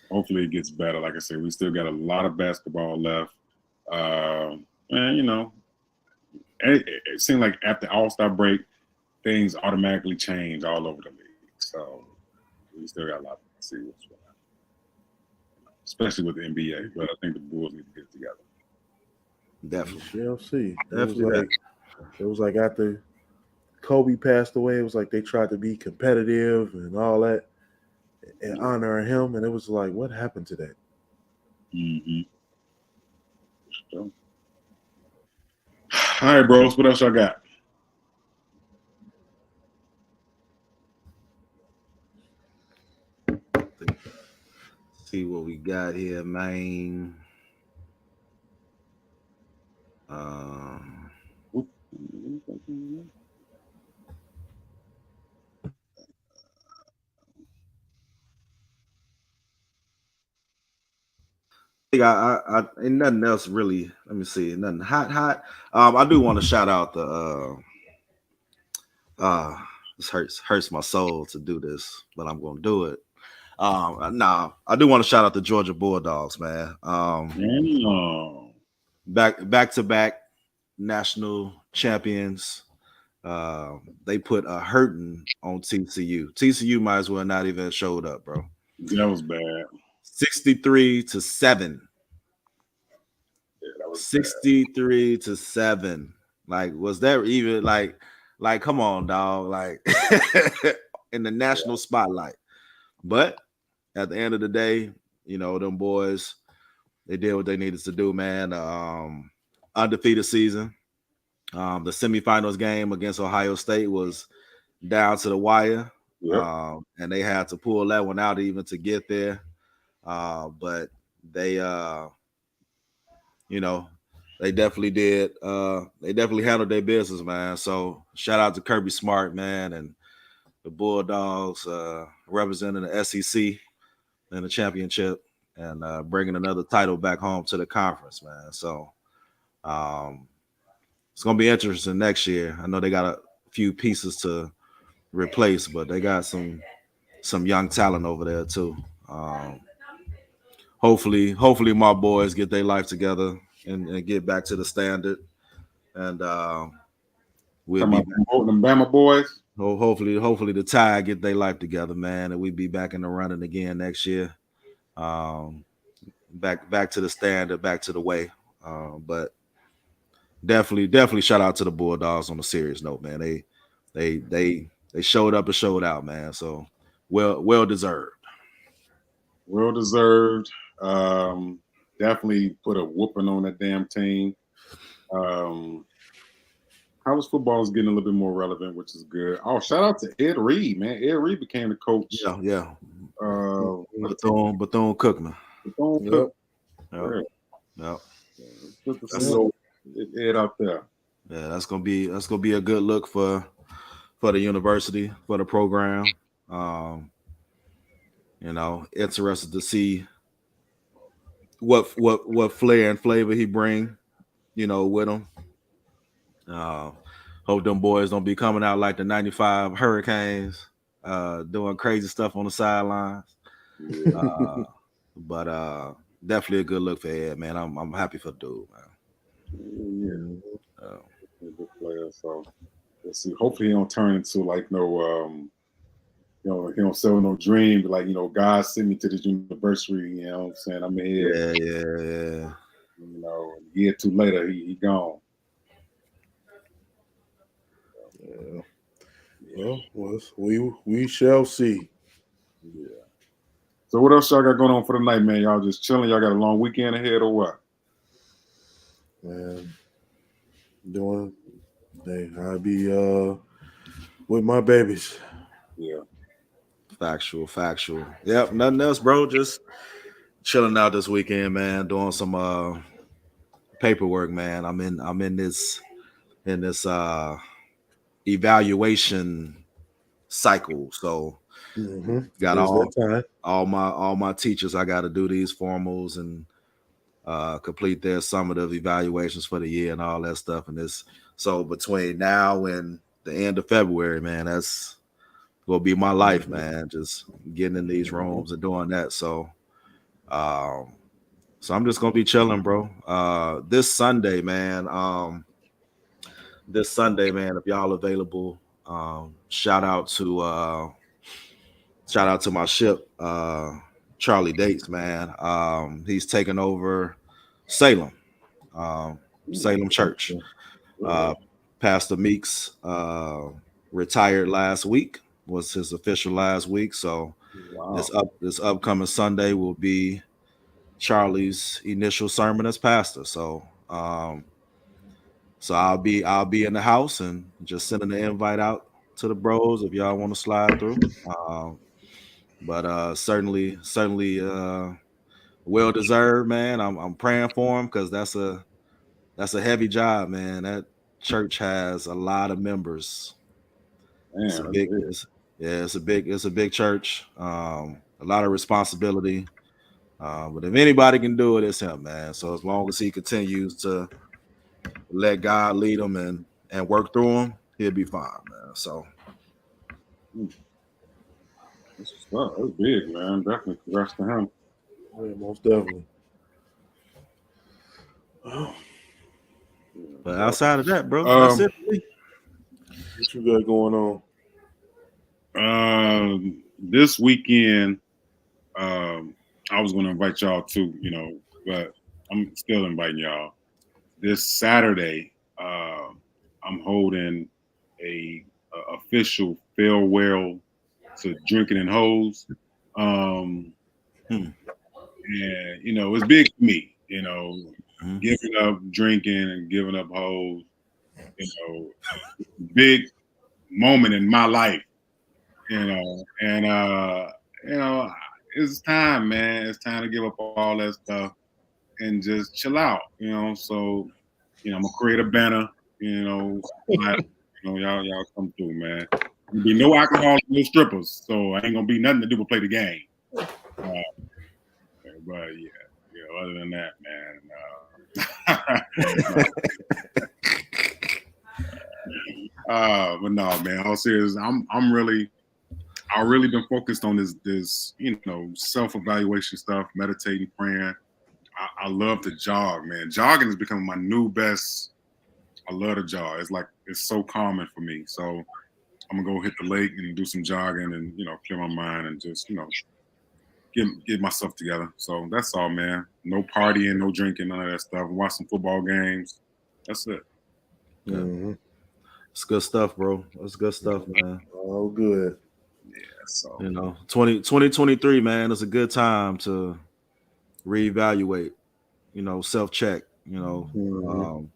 Hopefully it gets better. Like I said, we still got a lot of basketball left. And you know, it seemed like after All-Star break, things automatically change all over the league. So we still got a lot to see what's going on, especially with the NBA. But I think the Bulls need to get it together. Definitely. We'll see. Definitely. It was like after Kobe passed away, it was like they tried to be competitive and all that and honor him. And it was like, what happened to that? Mm-hmm. So. All right, bros. What else y'all got? See what we got here, man. I ain't nothing else really. Let me see. Nothing hot. I do want to shout out the this hurts my soul to do this, but I'm gonna do it. I do want to shout out the Georgia Bulldogs, man. Back to back national champions. They put a hurting on TCU. TCU might as well not even showed up, bro. That was bad. 63-7. Yeah, that was 63-7. Like, was there even like come on, dog, like in the national spotlight. But at the end of the day, you know, them boys, they did what they needed to do, man. Undefeated season. The semifinals game against Ohio State was down to the wire, Yep. and they had to pull that one out even to get there. But they, you know, they definitely did. They definitely handled their business, man. So shout out to Kirby Smart, man, and the Bulldogs representing the SEC in the championship and bringing another title back home to the conference, man. So it's gonna be interesting next year. I know they got a few pieces to replace, but they got some young talent over there too. Hopefully my boys get their life together and get back to the standard. And we'll be back. Them Bama boys. Hopefully the Tide get their life together, man, and we be back in the running again next year. Back to the standard, back to the way. But definitely shout out to the Bulldogs on a serious note, man. They showed up and showed out, man. So well deserved. Well deserved. Definitely put a whooping on that damn team. College football is getting a little bit more relevant, which is good. Oh, shout out to Ed Reed, man. Ed Reed became the coach. Yeah. Bethune Bethune-Cookman. Cookman. Yep. Good to see Ed out there. Yeah, that's gonna be a good look for the university, for the program. Interested to see what flair and flavor he bring, with him. Hope them boys don't be coming out like the '95 Hurricanes, doing crazy stuff on the sidelines. But definitely a good look for Ed, man. I'm happy for the dude, man. Good player. So let's see. Hopefully he don't turn into like no he don't sell no dream, but like, God sent me to this university, you know what I'm saying? I'm here. Yeah. A year or two later, he gone. Yeah. Well, we shall see. Yeah. So what else y'all got going on for the night, man? Y'all just chilling? Y'all got a long weekend ahead or what? Man, I'll be with my babies. Yeah. Factual. Yep, nothing else, bro. Just chilling out this weekend, man. Doing some paperwork, man. I'm in this evaluation cycle. So got all my teachers. I got to do these formals and complete their summative evaluations for the year and all that stuff. And so between now and the end of February, man, that's will be my life, man. Just getting in these rooms and doing that. So I'm just gonna be chilling, bro. This Sunday, man. If y'all available, shout out to my ship, Charlie Dates, man. He's taking over Salem Church. Pastor Meeks retired last week. Was his official last week. So this upcoming Sunday will be Charlie's initial sermon as pastor. So I'll be in the house and just sending the invite out to the bros if y'all want to slide through. But certainly well deserved, man. I'm praying for him because that's a heavy job, man. That church has a lot of members. Man, it's a big church. A lot of responsibility. But if anybody can do it, it's him, man. So as long as he continues to let God lead him and work through him, he'll be fine, man. So that's big, man. Definitely congrats to him. Yeah, most definitely. But outside of that, bro, that's it for me. What you got going on? This weekend, I was going to invite y'all too, but I'm still inviting y'all. This Saturday, I'm holding a official farewell to Drinking and Hoes. And it's big for me, giving up drinking and giving up hoes. you know, big moment in my life, you know, and you know, it's time, man. It's time to give up all that stuff and just chill out, you know. So, you know, I'm gonna create a banner, you know, y'all come through, man. There'll be no alcohol, no strippers, so I ain't gonna be nothing to do but play the game. But yeah, other than that, man. But no, man. All serious, I really been focused on this you know, self-evaluation stuff, meditating, praying. I love to jog, man. Jogging has become my new best. I love to jog. It's so calming for me. So I'm gonna go hit the lake and do some jogging and, you know, clear my mind and just, you know, get myself together. So that's all, man. No partying, no drinking, none of that stuff. Watch some football games. That's it. Yeah. Mhm. It's good stuff, bro. That's good stuff, man. All good. Yeah. So You know, 2023, man, it's a good time to reevaluate, you know, self-check, you know, Mhm.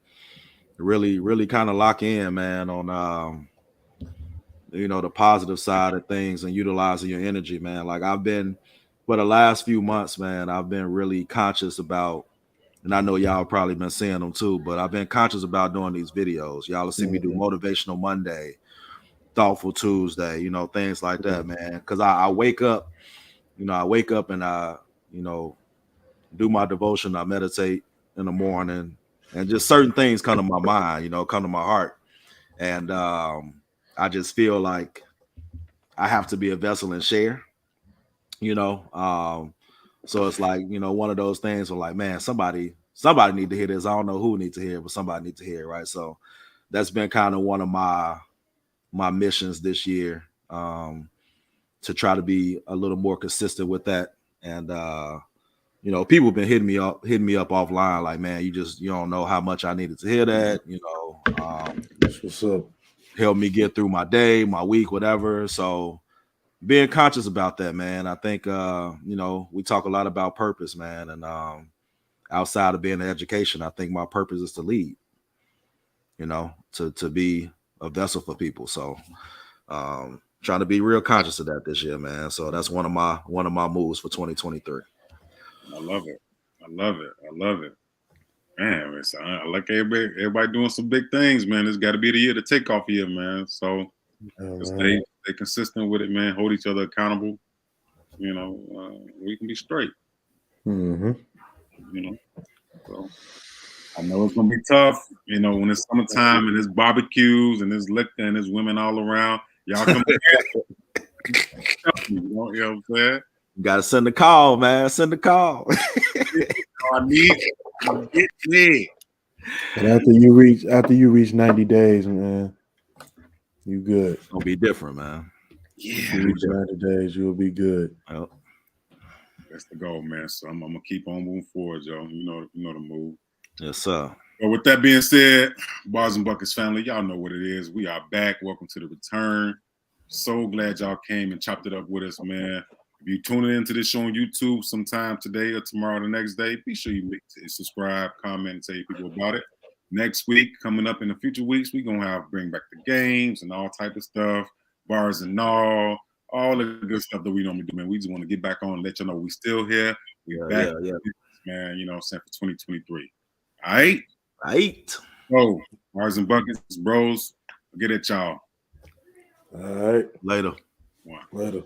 really kind of lock in, man, on you know, the positive side of things and utilizing your energy, man. Like I've been for the last few months, man, I've been really conscious about, and I know y'all probably been seeing them too, but I've been conscious about doing these videos. Y'all will see me do Motivational Monday, Thoughtful Tuesday, you know, things like that, man. Because I wake up, you know, and I, you know, do my devotion, I meditate in the morning, and just certain things come to my mind, you know, come to my heart. And I just feel like I have to be a vessel and share, you know. So it's like, you know, one of those things where like, man, somebody need to hear this. I don't know who needs to hear it, but somebody needs to hear it, right? So that's been kind of one of my missions this year, to try to be a little more consistent with that. And you know, people have been hitting me up offline, like, man, you don't know how much I needed to hear that, you know. That's what's up. Help me get through my day, my week, whatever. So being conscious about that, man. I think you know, we talk a lot about purpose, man. And outside of being in education, I think my purpose is to lead, you know, to be a vessel for people. So trying to be real conscious of that this year, man. So that's one of my moves for 2023. I love it. Man, I like everybody doing some big things, man. It's got to be the year to take off year, man. So stay consistent with it, man. Hold each other accountable. You know, we can be straight. Mm-hmm. You know, so I know it's gonna be tough. You know, when it's summertime and there's barbecues and there's liquor and there's women all around, y'all come here. You know what I'm saying? You gotta send the call, man. Send the call. I need it. But after you reach 90 days, man, you good. It's gonna be different, man. Yeah, You reach 90 days, you'll be good. Yep. That's the goal, man. So I'm gonna keep on moving forward, Joe. You know the move. Yes, sir. But with that being said, Bars and Buckets family, y'all know what it is. We are back. Welcome to the return. So glad y'all came and chopped it up with us, man. If you tuning into this show on YouTube sometime today or tomorrow, the next day, be sure you subscribe, comment, and tell your people about it. Next week, coming up in the future weeks, we're gonna bring back the games and all type of stuff, bars and all the good stuff that we normally do, man. We just want to get back on and let you know we still here. We're back, man. You know, set for 2023. All right. So, Bars and Buckets, bros. I'll get at y'all. All right. Later. Later.